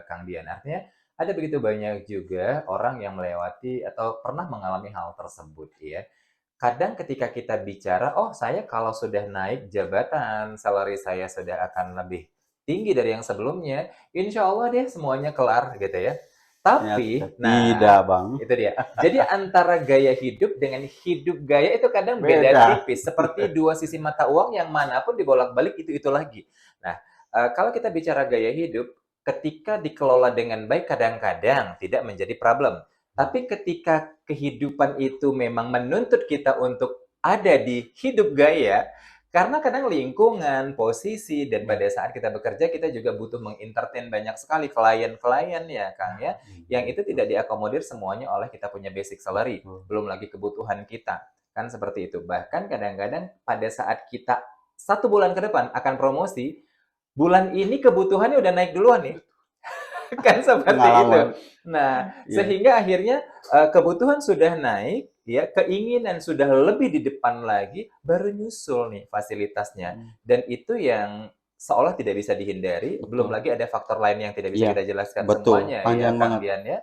S1: Kang Dian. Artinya ada begitu banyak juga orang yang melewati atau pernah mengalami hal tersebut ya. Kadang ketika kita bicara, oh saya kalau sudah naik jabatan, salary saya sudah akan lebih tinggi dari yang sebelumnya, insya Allah deh semuanya kelar gitu ya. Tapi,
S2: Ternyata
S1: nah
S2: tidak, Bang.
S1: itu dia. Jadi antara gaya hidup dengan hidup gaya itu kadang beda
S2: Beda.
S1: tipis. Seperti dua sisi mata uang yang manapun dibolak-balik itu lagi. Nah, kalau kita bicara gaya hidup, ketika dikelola dengan baik kadang-kadang tidak menjadi problem. Tapi ketika kehidupan itu memang menuntut kita untuk ada di hidup gaya, karena kadang lingkungan, posisi, dan pada saat kita bekerja, kita juga butuh mengentertain banyak sekali klien-klien ya, Kang ya, yang itu tidak diakomodir semuanya oleh kita punya basic salary, belum lagi kebutuhan kita, kan seperti itu. Bahkan kadang-kadang pada saat kita 1 bulan ke depan akan promosi, bulan ini kebutuhannya udah naik duluan nih. Kan seperti itu.
S2: Pengalaman.
S1: Nah,
S2: Iya.
S1: sehingga akhirnya kebutuhan sudah naik, ya keinginan sudah lebih di depan lagi, baru nyusul nih fasilitasnya. Dan itu yang seolah tidak bisa dihindari, belum
S2: Betul.
S1: lagi ada faktor lain yang tidak bisa
S2: Iya,
S1: kita jelaskan
S2: betul.
S1: semuanya ya
S2: Panjang
S1: Kang
S2: banget.
S1: Dian ya,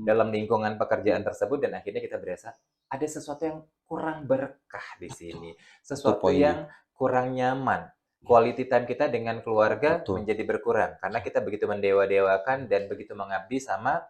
S1: dalam lingkungan pekerjaan tersebut dan akhirnya kita berasa ada sesuatu yang kurang berkah di sini,
S2: Itu
S1: sesuatu
S2: poinnya.
S1: yang kurang nyaman. Quality time kita dengan keluarga
S2: Betul.
S1: menjadi berkurang karena kita begitu mendewa-dewakan dan begitu mengabdi sama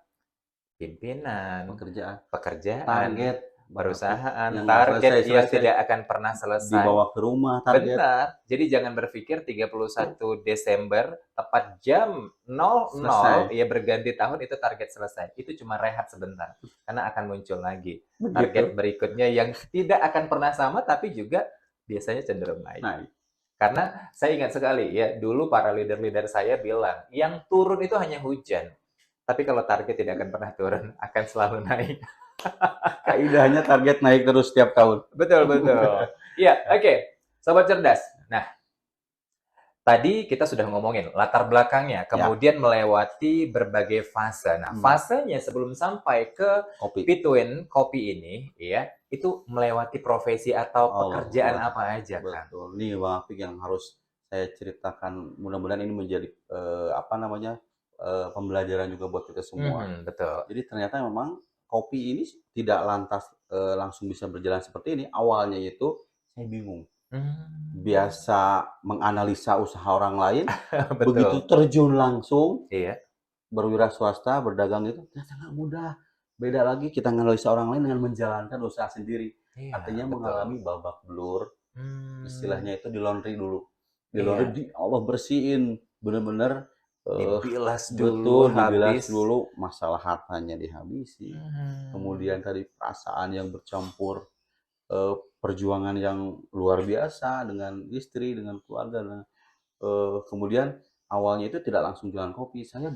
S1: pimpinan,
S2: Pekerjaan,
S1: pekerjaan,
S2: target,
S1: perusahaan,
S2: yang nggak
S1: target yang
S2: selesai-selesai
S1: tidak akan pernah selesai.
S2: dibawa ke rumah target.
S1: Benar. Jadi jangan berpikir 31 Desember tepat jam 00
S2: Selesai.
S1: ya berganti tahun itu target selesai. Itu cuma rehat sebentar karena akan muncul lagi
S2: Begitu.
S1: target berikutnya yang tidak akan pernah sama tapi juga biasanya cenderung naik.
S2: Naik.
S1: Karena saya ingat sekali ya, dulu para leader-leader saya bilang, yang turun itu hanya hujan. Tapi kalau target tidak akan pernah turun, akan selalu naik.
S2: Kaidahnya target naik terus setiap tahun.
S1: Betul, betul. Iya, oke. Sobat cerdas. Nah, tadi kita sudah ngomongin latar belakangnya, kemudian melewati berbagai fase. Nah, fasenya sebelum sampai ke
S2: Kopi.
S1: Between kopi ini, ya, itu melewati profesi atau pekerjaan
S2: Allah.
S1: apa aja, Kang?
S2: Betul. Ini Bang Apik yang harus saya ceritakan. Mudah-mudahan ini menjadi pembelajaran juga buat kita semua.
S1: Betul.
S2: Jadi ternyata memang kopi ini tidak lantas langsung bisa berjalan seperti ini. Awalnya itu saya bingung. Biasa menganalisa usaha orang lain, begitu
S1: Betul.
S2: terjun langsung
S1: Iya.
S2: berwira swasta, berdagang itu ternyata nggak mudah. Beda lagi kita menganalisa orang lain dengan menjalankan usaha sendiri.
S1: Iya,
S2: Artinya
S1: betul.
S2: mengalami babak belur. Istilahnya itu di laundry dulu. Di
S1: Iya.
S2: laundry Allah bersihin, bener-bener
S1: Dibilas
S2: betul,
S1: dulu,
S2: dibilas
S1: habis.
S2: dulu, masalah hartanya dihabisi. Kemudian tadi perasaan yang bercampur, perjuangan yang luar biasa dengan istri, dengan keluarga. Nah, kemudian awalnya itu tidak langsung jualan kopi, saya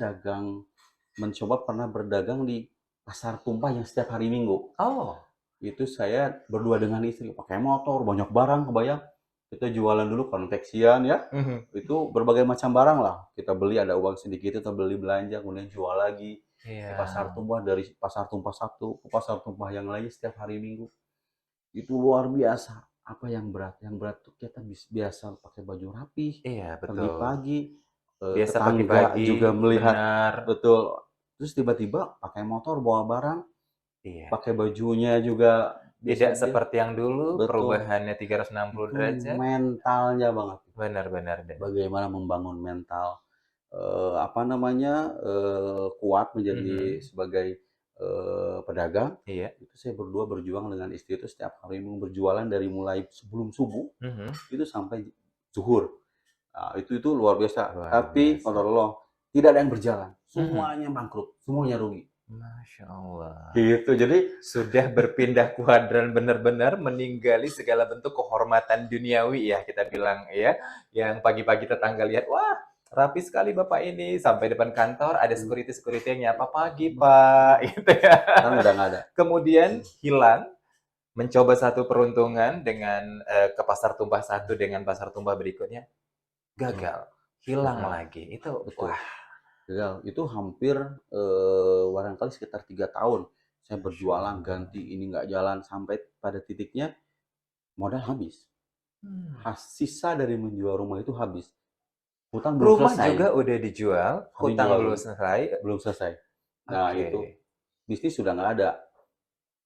S2: mencoba pernah berdagang di pasar tumpah yang setiap hari Minggu.
S1: Oh.
S2: Itu saya berdua dengan istri, pakai motor, banyak barang, kebayang. Kita jualan dulu konveksian ya, itu berbagai macam barang lah. Kita beli, ada uang sedikit, kita beli belanja, kemudian jual lagi. Ke pasar tumpah, dari pasar tumpah satu ke pasar tumpah yang lain setiap hari Minggu. Itu luar biasa. Apa yang berat? Yang berat tuh kita biasa pakai baju rapi,
S1: Iya, betul.
S2: pagi-pagi,
S1: Biasa
S2: tetangga
S1: pagi-pagi,
S2: juga melihat,
S1: benar.
S2: betul. Terus tiba-tiba pakai motor, bawa barang,
S1: Iya.
S2: pakai bajunya juga
S1: Tidak
S2: biasa.
S1: seperti yang dulu,
S2: Betul.
S1: perubahannya 360
S2: Itu
S1: derajat.
S2: mentalnya banget.
S1: Benar-benar deh.
S2: Bagaimana membangun mental, kuat menjadi sebagai pedagang.
S1: Iya.
S2: Itu saya berdua berjuang dengan istri itu setiap hari berjualan dari mulai sebelum subuh itu sampai zuhur. Nah, itu luar biasa.
S1: Luar
S2: Tapi
S1: biasa.
S2: qadarullah tidak ada yang berjalan. Semuanya bangkrut, semuanya rugi.
S1: Masya Allah.
S2: Gitu. Jadi
S1: Sudah berpindah kuadran benar-benar meninggali segala bentuk kehormatan duniawi ya kita bilang ya. Yang pagi-pagi tetangga lihat, wah rapi sekali Bapak ini. Sampai depan kantor ada security yang nyapa pagi Pak. Gitu ya.
S2: kan udah nggak ada.
S1: Kemudian hilang, mencoba satu peruntungan dengan ke pasar tumpah satu dengan pasar tumpah berikutnya. Gagal. Hilang lagi. Itu
S2: Betul.
S1: wah.
S2: Gagal. Itu hampir barangkali sekitar 3 tahun saya berjualan, ganti ini nggak jalan, sampai pada titiknya modal habis. Sisa dari menjual rumah itu habis. Hutang belum
S1: Rumah
S2: selesai.
S1: juga udah dijual, hutang belum selesai.
S2: Belum selesai. Nah,
S1: Oke.
S2: itu bisnis sudah nggak ada.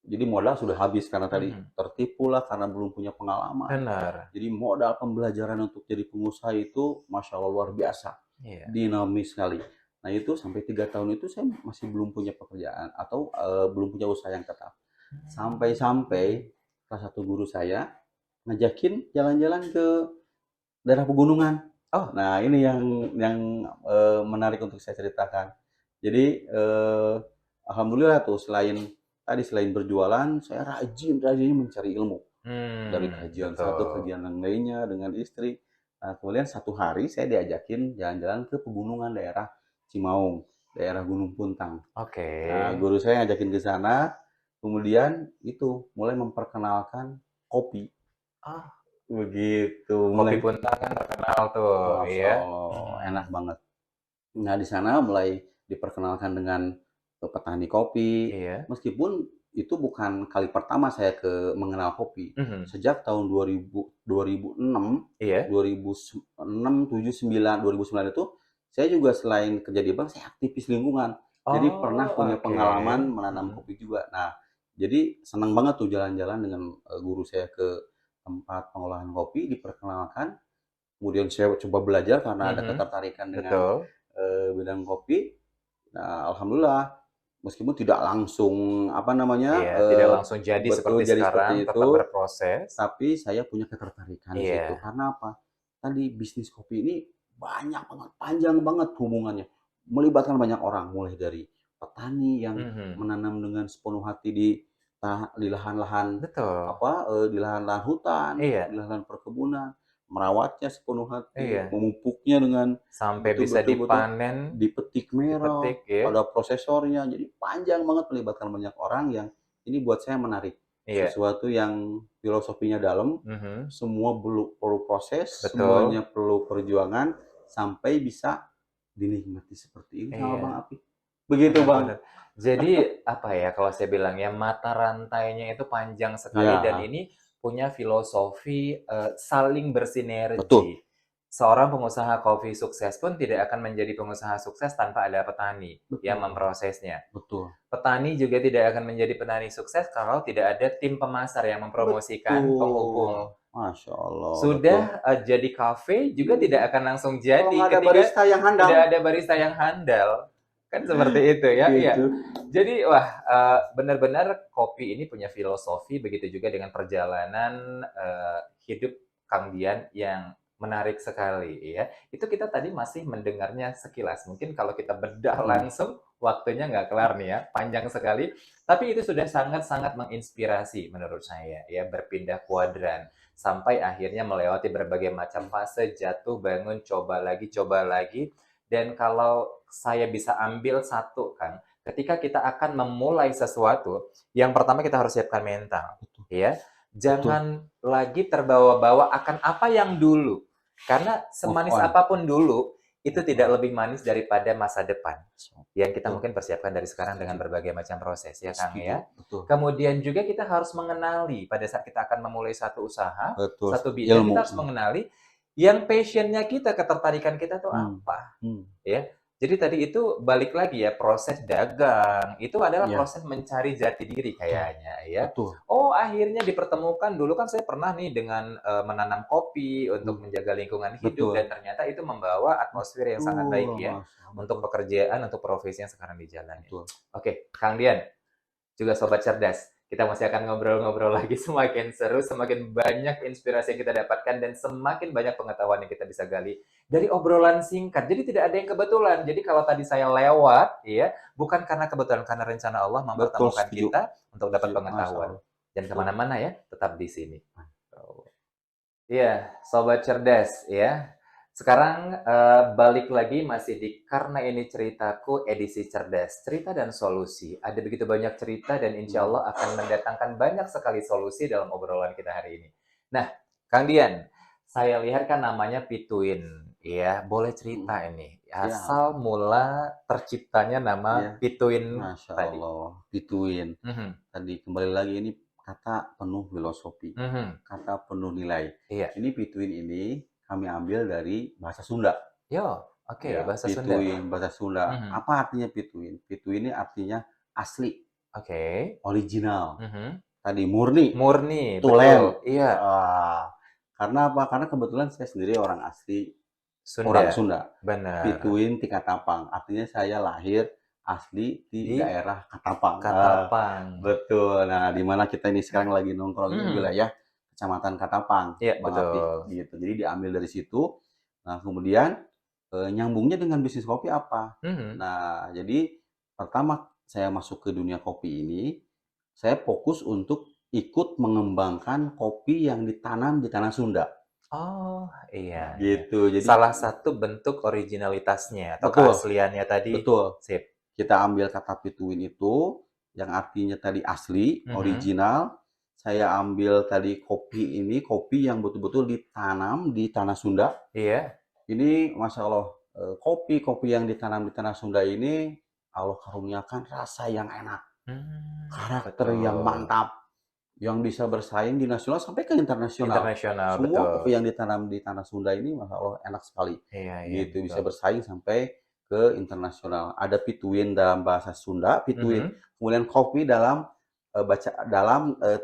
S2: Jadi modal sudah habis karena tadi tertipu lah, karena belum punya pengalaman.
S1: Benar.
S2: Jadi modal pembelajaran untuk jadi pengusaha itu Masya Allah luar biasa.
S1: Iya.
S2: Dinamis sekali. Nah, itu sampai 3 tahun itu saya masih belum punya pekerjaan atau belum punya usaha yang tetap. Sampai-sampai salah satu guru saya ngajakin jalan-jalan ke daerah pegunungan.
S1: Oh.
S2: Nah, ini yang menarik untuk saya ceritakan. Jadi alhamdulillah tuh selain berjualan, saya rajin mencari ilmu. Dari kajian satu, kajian yang lainnya dengan istri. Nah, kemudian satu hari saya diajakin jalan-jalan ke pegunungan daerah Cimaung, daerah Gunung Puntang.
S1: Oke.
S2: Nah, guru saya ngajakin ke sana, kemudian itu mulai memperkenalkan kopi. Begitu.
S1: Kopi Puntang kan terkenal tuh,
S2: Masya
S1: ya.
S2: Allah. enak banget. Nah, di sana mulai diperkenalkan dengan petani kopi.
S1: Iya.
S2: Meskipun itu bukan kali pertama saya mengenal kopi. Sejak tahun 2006,
S1: Iya.
S2: 2006, 7, 9, 2009 itu saya juga selain kerja di bank, saya aktivis lingkungan. Jadi pernah punya
S1: Oke.
S2: pengalaman menanam kopi juga. Nah, jadi senang banget tuh jalan-jalan dengan guru saya ke tempat pengolahan kopi, diperkenalkan. Kemudian saya coba belajar karena ada ketertarikan dengan
S1: Betul.
S2: bidang kopi. Nah, alhamdulillah meskipun tidak langsung
S1: Iya, tidak langsung jadi
S2: betul
S1: seperti
S2: jadi
S1: sekarang,
S2: seperti
S1: tetap
S2: itu,
S1: berproses.
S2: tapi saya punya ketertarikan di situ.
S1: Iya.
S2: Karena apa? Tadi bisnis kopi ini banyak banget, panjang banget hubungannya. Melibatkan banyak orang, mulai dari petani yang menanam dengan sepenuh hati di lahan-lahan
S1: Betul.
S2: di lahan-lahan hutan,
S1: Iya.
S2: di lahan perkebunan, merawatnya sepenuh hati,
S1: Iya.
S2: memupuknya dengan
S1: Sampai bisa
S2: betul-betul
S1: dipanen,
S2: dipetik merah,
S1: dipetik ya.
S2: ada prosesornya, jadi panjang banget melibatkan banyak orang yang ini buat saya menarik.
S1: Iya.
S2: Sesuatu yang filosofinya dalam, semua perlu proses,
S1: Betul.
S2: semuanya perlu perjuangan sampai bisa dinikmati seperti ini sama
S1: Iya.
S2: Bang Apik. Begitu Bang.
S1: Benar-benar. Jadi apa ya kalau saya bilang ya mata rantainya itu panjang sekali
S2: Ya.
S1: dan ini punya filosofi saling bersinergi.
S2: Betul.
S1: Seorang pengusaha kopi sukses pun tidak akan menjadi pengusaha sukses tanpa ada petani yang
S2: Betul.
S1: memprosesnya.
S2: Betul.
S1: Petani juga tidak akan menjadi petani sukses kalau tidak ada tim pemasar yang mempromosikan penghubung.
S2: Masya Allah.
S1: Sudah jadi kafe juga tidak akan langsung jadi
S2: Kalau nggak ada
S1: ketika
S2: barista yang handal.
S1: tidak ada barista yang handal. Kan seperti itu ya. Iya.
S2: Gitu.
S1: Jadi wah benar-benar kopi ini punya filosofi, begitu juga dengan perjalanan hidup Kang Dian yang menarik sekali ya. Itu kita tadi masih mendengarnya sekilas. Mungkin kalau kita bedah langsung waktunya nggak kelar nih ya, panjang sekali. Tapi itu sudah sangat-sangat menginspirasi menurut saya ya, berpindah kuadran sampai akhirnya melewati berbagai macam fase, jatuh, bangun, coba lagi. Dan kalau saya bisa ambil satu Kang, ketika kita akan memulai sesuatu, yang pertama kita harus siapkan mental, ya. Jangan lagi terbawa-bawa akan apa yang dulu. Karena semanis apapun dulu, itu tidak lebih manis daripada masa depan. Yang kita mungkin persiapkan dari sekarang dengan berbagai macam proses, ya Kang ya. Kemudian juga kita harus mengenali, pada saat kita akan memulai satu usaha, satu bidang, kita harus mengenali yang passionnya kita, ketertarikan kita tuh apa. Ya. Jadi tadi itu balik lagi ya, proses dagang itu adalah proses mencari jati diri kayaknya ya. Oh akhirnya dipertemukan, dulu kan saya pernah nih dengan menanam kopi untuk menjaga lingkungan hidup dan ternyata itu membawa atmosfer yang sangat baik ya untuk pekerjaan, untuk profesi yang sekarang dijalani. Oke, Kang Dian, juga Sobat Cerdas. Kita masih akan ngobrol-ngobrol lagi, semakin seru, semakin banyak inspirasi yang kita dapatkan, dan semakin banyak pengetahuan yang kita bisa gali dari obrolan singkat. Jadi tidak ada yang kebetulan. Jadi kalau tadi saya lewat, ya bukan karena kebetulan, karena rencana Allah mempertemukan kita untuk dapat pengetahuan. Dan kemana-mana ya, tetap di sini. Iya, Sobat Cerdas, ya. Sekarang balik lagi masih di Karena Ini Ceritaku edisi cerdas, cerita dan solusi. Ada begitu banyak cerita dan insya Allah akan mendatangkan banyak sekali solusi dalam obrolan kita hari ini. Nah, Kang Dian, saya lihat kan namanya Pituin, ya. Boleh cerita ini asal mula terciptanya nama Pituin
S2: Masya
S1: tadi.
S2: Allah, Pituin. Tadi kembali lagi ini kata penuh filosofi, kata penuh nilai. Ini Pituin ini kami ambil dari bahasa Sunda.
S1: Bahasa Sunda.
S2: Pituin, bahasa Sunda. Apa artinya Pituin? Pituin ini artinya asli. Original. Tadi murni.
S1: Murni,
S2: tulen.
S1: Betul. Iya.
S2: Karena apa? Karena kebetulan saya sendiri orang asli
S1: Sunda.
S2: Orang Sunda.
S1: Benar.
S2: Pituin di Katapang. Artinya saya lahir asli di daerah Katapang.
S1: Katapang.
S2: Betul. Nah, di mana kita ini sekarang lagi nongkrong di wilayah Kecamatan Katapang.
S1: Iya, betul.
S2: Gitu. Jadi diambil dari situ. Nah, kemudian nyambungnya dengan bisnis kopi apa? Nah, jadi pertama saya masuk ke dunia kopi ini, saya fokus untuk ikut mengembangkan kopi yang ditanam di tanah Sunda.
S1: Oh, iya.
S2: Gitu. Jadi
S1: salah satu bentuk originalitasnya atau keasliannya tadi.
S2: Betul.
S1: Sip.
S2: Kita ambil kata Pituin itu yang artinya tadi asli, original. Saya ambil tadi kopi yang betul-betul ditanam di tanah Sunda.
S1: Iya.
S2: Ini Masya Allah kopi yang ditanam di tanah Sunda ini Allah karuniakan rasa yang enak, karakter yang
S1: betul.
S2: mantap, yang bisa bersaing di nasional sampai ke internasional.
S1: Internasional,
S2: Semua
S1: betul.
S2: kopi yang ditanam di tanah Sunda ini, masya Allah enak sekali.
S1: Iya,
S2: Gitu bisa
S1: betul.
S2: bersaing sampai ke internasional. Ada pituin dalam bahasa Sunda, pituin.
S1: Mhm.
S2: Kemudian kopi dalam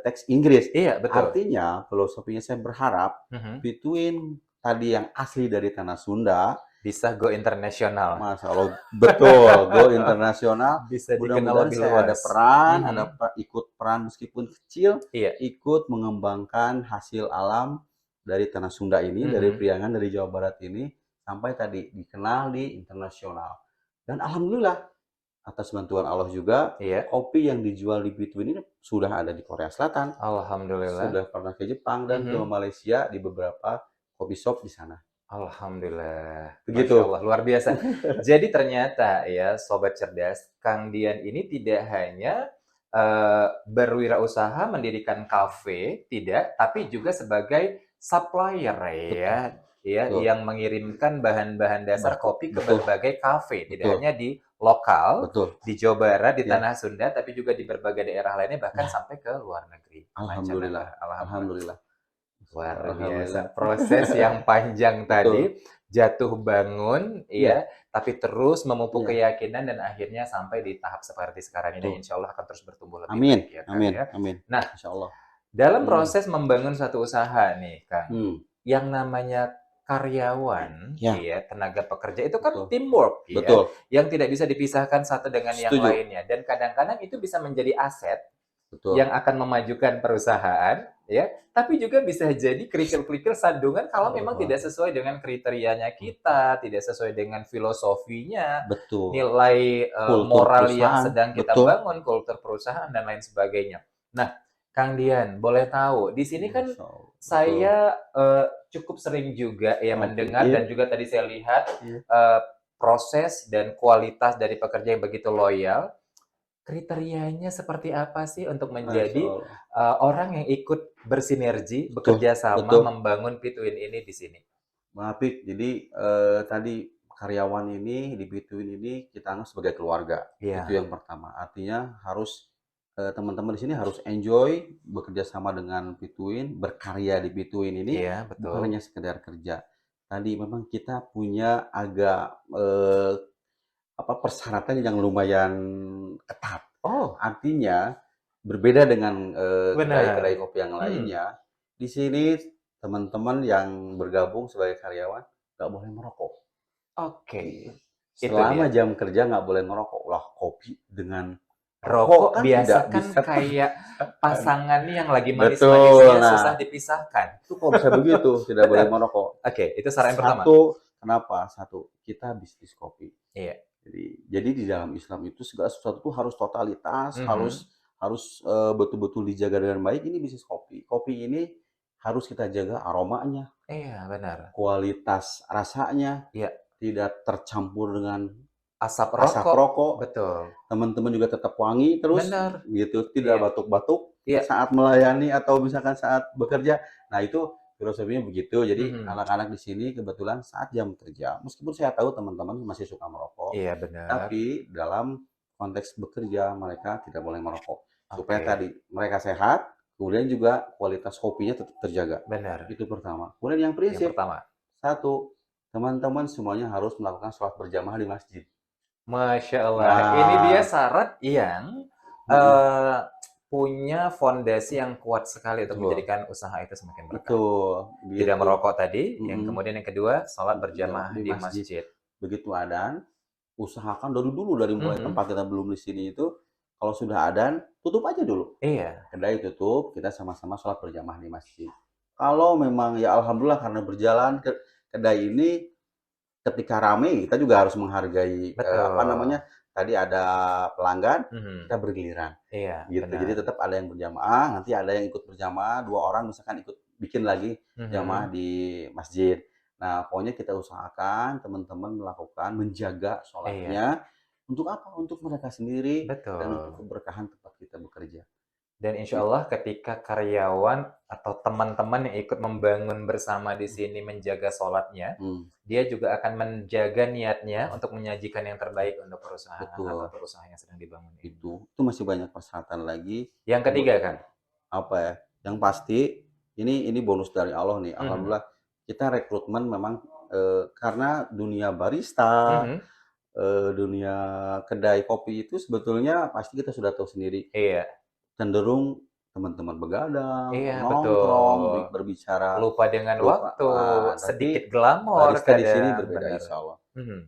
S2: teks Inggris.
S1: Iya, betul.
S2: Artinya filosofinya saya berharap
S1: Mhm.
S2: pituin tadi yang asli dari tanah Sunda,
S1: Bisa go internasional.
S2: masya Allah betul, go internasional.
S1: Bisa dikenal
S2: Mudah-mudahan
S1: lebih
S2: saya ada
S1: luas.
S2: peran,
S1: Mhm.
S2: ikut peran meskipun kecil,
S1: Iya.
S2: ikut mengembangkan hasil alam dari tanah Sunda ini, dari
S1: Mhm.
S2: Priangan, dari Jawa Barat ini, sampai tadi dikenal di internasional. Dan alhamdulillah atas bantuan Allah juga,
S1: Iya.
S2: kopi yang dijual di Bituin ini sudah ada di Korea Selatan,
S1: Alhamdulillah.
S2: sudah pernah ke Jepang dan ke
S1: Mhm.
S2: Malaysia di beberapa kopi shop di sana.
S1: Alhamdulillah.
S2: Begitu.
S1: Masya Allah, luar biasa. Jadi ternyata ya, Sobat Cerdas, Kang Dian ini tidak hanya berwirausaha mendirikan kafe, tidak, tapi juga sebagai supplier ya,
S2: Betul.
S1: yang mengirimkan bahan-bahan dasar kopi ke
S2: Betul.
S1: berbagai kafe, tidak
S2: Betul.
S1: hanya di lokal,
S2: Betul.
S1: di Jawa Barat, di
S2: Ya.
S1: tanah Sunda, tapi juga di berbagai daerah lainnya, bahkan
S2: Ya.
S1: sampai ke luar negeri.
S2: Alhamdulillah.
S1: Alhamdulillah.
S2: Alhamdulillah.
S1: Luar
S2: Alhamdulillah.
S1: biasa. Proses yang panjang
S2: Betul.
S1: tadi, jatuh bangun,
S2: Iya.
S1: tapi terus memupuk
S2: Iya.
S1: keyakinan dan akhirnya sampai di tahap seperti sekarang ini,
S2: Betul.
S1: insya Allah akan terus bertumbuh lebih
S2: Amin.
S1: baik ya, Kang
S2: Amin.
S1: ya.
S2: Amin.
S1: Nah,
S2: Insya Allah.
S1: dalam proses membangun satu usaha nih, Kang,
S2: Hmm.
S1: yang namanya karyawan,
S2: Ya.
S1: tenaga pekerja itu kan
S2: Betul.
S1: teamwork,
S2: Betul.
S1: yang tidak bisa dipisahkan satu dengan yang
S2: Setuju.
S1: lainnya. Dan kadang-kadang itu bisa menjadi aset
S2: Betul.
S1: yang akan memajukan perusahaan, tapi juga bisa jadi kerikil-kerikil sandungan kalau memang tidak sesuai dengan kriterianya kita, tidak sesuai dengan filosofinya,
S2: Betul.
S1: nilai
S2: Kultur
S1: moral yang
S2: perusahaan.
S1: sedang kita
S2: Betul.
S1: bangun, kultur perusahaan dan lain sebagainya. Nah, Kang Dian, boleh tahu, di sini kan
S2: Masya Allah. Betul.
S1: saya cukup sering juga
S2: Oke,
S1: mendengar
S2: iya.
S1: dan juga tadi saya lihat
S2: Iya.
S1: proses dan kualitas dari pekerja yang begitu loyal. Kriterianya seperti apa sih untuk menjadi
S2: Masya Allah.
S1: orang yang ikut bersinergi,
S2: Betul.
S1: bekerja sama,
S2: Betul.
S1: membangun Pituin ini di sini?
S2: Bang Apik, jadi tadi karyawan ini di Bituin ini kita anggap sebagai keluarga. Itu
S1: Iya.
S2: yang pertama. Artinya harus teman-teman di sini harus enjoy bekerja sama dengan Bituin, berkarya di Bituin ini,
S1: Iya,
S2: bukan
S1: betul.
S2: hanya sekedar kerja. Tadi memang kita punya agak persyaratan yang lumayan ketat.
S1: Oh,
S2: Artinya berbeda dengan
S1: benar.
S2: kedai-kedai kopi yang lainnya. Di sini teman-teman yang bergabung sebagai karyawan nggak boleh merokok.
S1: Oke. Itu
S2: Selama
S1: dia.
S2: jam kerja nggak boleh merokok. Lah kopi dengan
S1: Rokok
S2: kan
S1: biasa
S2: tidak
S1: kan
S2: bisa.
S1: kayak pasangan yang lagi
S2: Betul.
S1: manis-manisnya
S2: Nah,
S1: susah dipisahkan.
S2: itu kalau bisa begitu tidak boleh merokok.
S1: Oke, itu saran yang pertama.
S2: Kenapa? Kita bisnis kopi.
S1: Iya.
S2: Jadi di dalam Islam itu segala sesuatu itu harus totalitas,
S1: Mhm.
S2: harus betul-betul dijaga dengan baik. Ini bisnis kopi. Kopi ini harus kita jaga aromanya,
S1: Iya, benar.
S2: kualitas rasanya,
S1: Iya.
S2: tidak tercampur dengan
S1: Asap
S2: asap
S1: rokok.
S2: rokok.
S1: Betul.
S2: Teman-teman juga tetap wangi terus,
S1: Benar.
S2: gitu, tidak
S1: Iya.
S2: batuk-batuk
S1: Iya.
S2: saat melayani atau misalkan saat bekerja. Nah itu filosofinya begitu. Jadi
S1: Mhm.
S2: anak-anak di sini kebetulan saat jam kerja, meskipun saya tahu teman-teman masih suka merokok,
S1: Iya, benar.
S2: tapi dalam konteks bekerja mereka tidak boleh merokok. Supaya
S1: Oke.
S2: tadi mereka sehat, kemudian juga kualitas kopinya tetap terjaga.
S1: Benar.
S2: Itu pertama. Kemudian yang
S1: Yang
S2: prinsip,
S1: pertama.
S2: satu, teman-teman semuanya harus melakukan sholat berjamaah di masjid.
S1: Masya Allah.
S2: Nah.
S1: Ini dia syarat yang punya fondasi yang kuat sekali untuk
S2: Betul.
S1: menjadikan usaha itu semakin berkah.
S2: Betul.
S1: Tidak
S2: Gitu.
S1: merokok tadi, yang
S2: Mm-mm.
S1: kemudian yang kedua, sholat berjamaah
S2: Di
S1: di
S2: masjid.
S1: masjid.
S2: Begitu adzan, usahakan dari dulu, dari mulai
S1: Mhm.
S2: tempat kita belum di sini itu, kalau sudah adzan, tutup aja dulu.
S1: Iya.
S2: Kedai tutup, kita sama-sama sholat berjamaah di masjid. Kalau memang ya alhamdulillah karena berjalan ke kedai ini ketika rame kita juga harus menghargai
S1: Betul.
S2: tadi ada pelanggan,
S1: Mhm.
S2: kita bergiliran
S1: Iya,
S2: gitu.
S1: benar.
S2: Jadi tetap ada yang berjamaah, nanti ada yang ikut berjamaah, 2 orang misalkan ikut bikin lagi jamaah
S1: Mhm.
S2: di masjid. Nah, pokoknya kita usahakan teman-teman menjaga
S1: Iya.
S2: sholatnya. Untuk apa? Untuk mereka sendiri dan untuk
S1: Betul.
S2: keberkahan tempat kita bekerja.
S1: Dan insya Allah ketika karyawan atau teman-teman yang ikut membangun bersama di sini menjaga sholatnya, dia juga akan menjaga niatnya untuk menyajikan yang terbaik untuk perusahaan
S2: Betul.
S1: atau usaha yang sedang dibangun ini.
S2: Itu masih banyak persyaratan lagi.
S1: Yang ketiga kan?
S2: Apa ya? Yang pasti ini bonus dari Allah nih. Alhamdulillah kita rekrutmen memang karena dunia barista, dunia kedai kopi itu sebetulnya pasti kita sudah tahu sendiri.
S1: Iya.
S2: Cenderung teman-teman begadang,
S1: Iya,
S2: nongkrong,
S1: betul.
S2: berbicara,
S1: Lupa dengan
S2: lupa.
S1: waktu,
S2: Tapi
S1: sedikit glamor
S2: barista di sini
S1: kadang,
S2: berbeda
S1: benar.
S2: insya Allah.
S1: Mhm.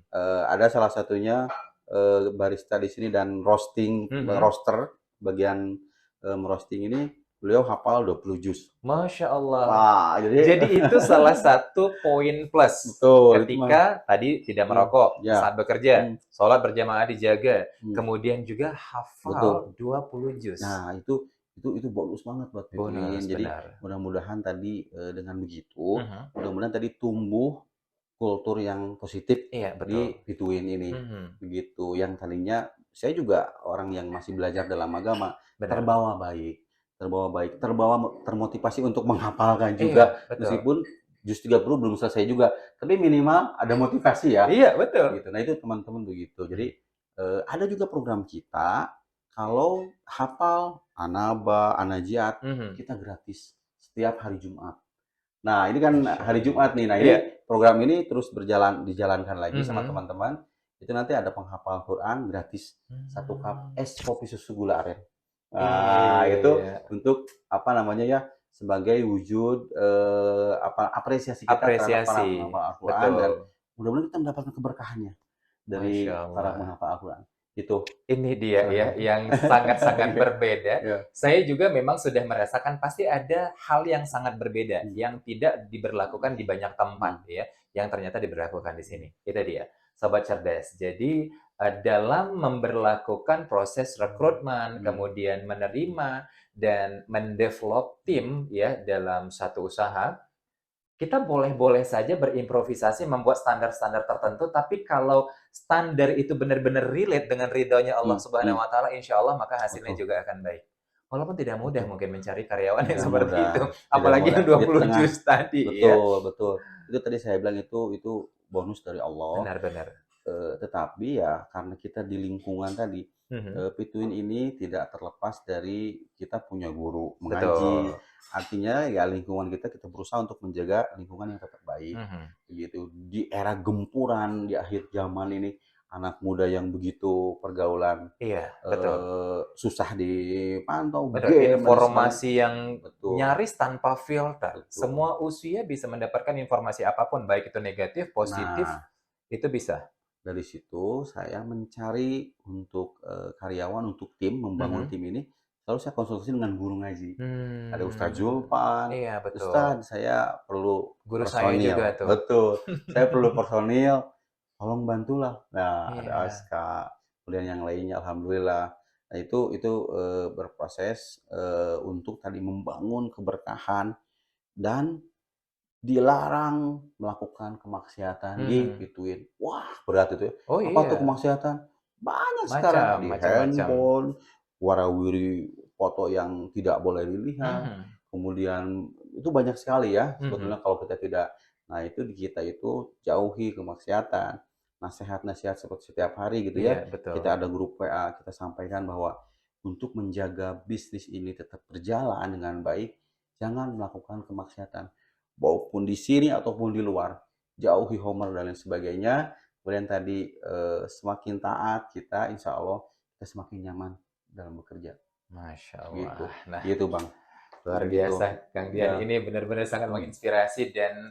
S2: Ada salah satunya barista di sini dan roasting, roaster, bagian merosting ini beliau hafal 20 juz.
S1: Masya Allah.
S2: Wah,
S1: Jadi itu salah satu poin plus
S2: betul,
S1: ketika tadi tidak merokok
S2: ya.
S1: saat bekerja, sholat berjamaah dijaga,
S2: Hmm.
S1: kemudian juga hafal 20 juz.
S2: Nah, itu bonus banget buat Pituin.
S1: Bonus,
S2: Jadi
S1: benar.
S2: mudah-mudahan tadi dengan begitu, mudah-mudahan tadi tumbuh kultur yang positif
S1: Iya,
S2: di
S1: betul.
S2: Pituin ini. Begitu. Yang tadinya saya juga orang yang masih belajar dalam agama,
S1: Benar.
S2: terbawa baik, terbawa termotivasi untuk menghafalkan juga.
S1: Iya, betul.
S2: Meskipun juz 30 belum selesai juga, tapi minimal ada motivasi ya.
S1: Iya, betul.
S2: Gitu. Nah, itu teman-teman begitu. Jadi ada juga program kita kalau hafal Anaba, Anajiat, kita gratis setiap hari Jumat. Nah, ini kan hari Jumat nih. Nah, ini program ini terus dijalankan lagi sama teman-teman. Itu nanti ada penghafal Quran gratis 1 cup es kopi susu gula aren. Nah, itu untuk apa namanya ya, sebagai wujud apresiasi kita terhadap para penghafal Al-Quran, dan mudah-mudahan kita mendapatkan keberkahannya dari para penghafal Al-Quran. Itu.
S1: Ini dia ya yang sangat-sangat berbeda. Saya juga memang sudah merasakan pasti ada hal yang sangat berbeda yang tidak diberlakukan di banyak tempat ya, yang ternyata diberlakukan di sini. Itu dia, Sobat Cerdas. Jadi dalam memberlakukan proses rekrutmen, kemudian menerima dan mendevelop tim ya dalam satu usaha, kita boleh-boleh saja berimprovisasi membuat standar-standar tertentu, tapi kalau standar itu benar-benar relate dengan ridhonya Allah Subhanahu wa Ta'ala, insya Allah maka hasilnya juga akan baik. Walaupun tidak mudah mungkin mencari karyawan yang seperti itu, apalagi yang 20 juz tadi.
S2: Betul. Itu tadi saya bilang itu bonus dari Allah.
S1: Benar-benar.
S2: Tetapi ya karena kita di lingkungan tadi, Pituin ini tidak terlepas dari kita punya guru mengaji. Artinya ya lingkungan kita berusaha untuk menjaga lingkungan yang tetap baik. Begitu. Di era gempuran di akhir zaman ini, anak muda yang begitu pergaulan, susah dipantau,
S1: informasi yang nyaris tanpa filter. Semua usia bisa mendapatkan informasi apapun, baik itu negatif, positif, itu bisa.
S2: Dari situ saya mencari untuk karyawan, untuk tim, membangun tim ini, selalu saya konsultasi dengan guru ngaji. Ada Ustadz Julpan, Ustadz saya perlu
S1: guru
S2: personil.
S1: Saya juga tuh.
S2: Betul, saya perlu personil, tolong bantulah. Nah, ada Aska, kemudian yang lainnya, alhamdulillah. Nah, itu berproses untuk tadi membangun keberkahan dan dilarang melakukan kemaksiatan di Pituin. Wah, berat itu ya. Apa tuh kemaksiatan? Banyak sekarang. Di handphone, warawiri foto yang tidak boleh dilihat. Kemudian itu banyak sekali ya sebetulnya kalau kita tidak. Nah, itu di kita itu jauhi kemaksiatan. Nasihat-nasihat seperti setiap hari gitu ya. Kita ada grup WA, kita sampaikan bahwa untuk menjaga bisnis ini tetap berjalan dengan baik, jangan melakukan kemaksiatan. Maupun di sini ataupun di luar, jauhi homer dan lain sebagainya. Kemudian tadi semakin taat kita, insya Allah kita semakin nyaman dalam bekerja.
S1: Masya Allah.
S2: Gitu Bang.
S1: Luar biasa, Kang Dian. Ini benar-benar sangat menginspirasi dan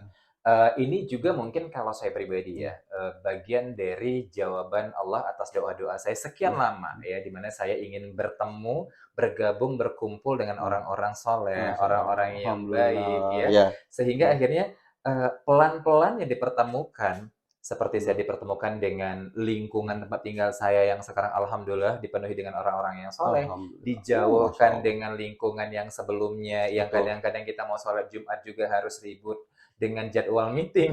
S1: ini juga mungkin kalau saya pribadi ya, bagian dari jawaban Allah atas doa-doa saya sekian lama ya, di mana saya ingin bertemu, bergabung, berkumpul dengan orang-orang soleh, orang-orang yang baik ya, sehingga akhirnya pelan-pelan yang dipertemukan, seperti saya dipertemukan dengan lingkungan tempat tinggal saya yang sekarang alhamdulillah dipenuhi dengan orang-orang yang soleh, dijauhkan dengan lingkungan yang sebelumnya yang kadang-kadang kita mau sholat Jumat juga harus ribut dengan jadwal meeting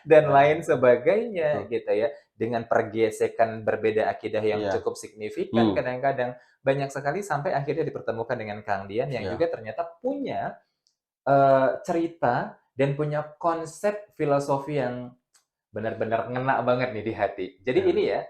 S1: dan lain sebagainya gitu ya, dengan pergesekan berbeda akidah yang cukup signifikan kadang-kadang, banyak sekali sampai akhirnya dipertemukan dengan Kang Dian yang
S2: Ya.
S1: juga ternyata punya cerita dan punya konsep filosofi yang benar-benar ngena banget nih di hati. Jadi
S2: Ya.
S1: ini ya,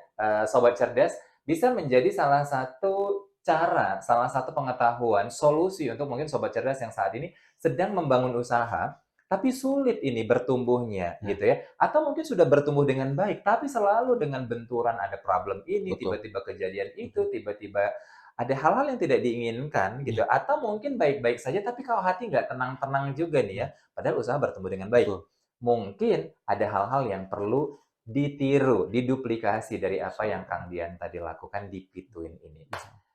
S1: Sobat Cerdas, bisa menjadi salah satu cara, salah satu pengetahuan, solusi untuk mungkin Sobat Cerdas yang saat ini sedang membangun usaha, tapi sulit ini bertumbuhnya,
S2: Ya.
S1: gitu ya. Atau mungkin sudah bertumbuh dengan baik, tapi selalu dengan benturan, ada problem ini,
S2: Betul.
S1: tiba-tiba kejadian itu, tiba-tiba ada hal-hal yang tidak diinginkan, gitu. Atau mungkin baik-baik saja, tapi kalau hati nggak tenang-tenang juga nih ya, padahal usaha bertumbuh dengan baik.
S2: Betul.
S1: Mungkin ada hal-hal yang perlu ditiru, diduplikasi dari apa yang Kang Dian tadi lakukan di Pituin ini.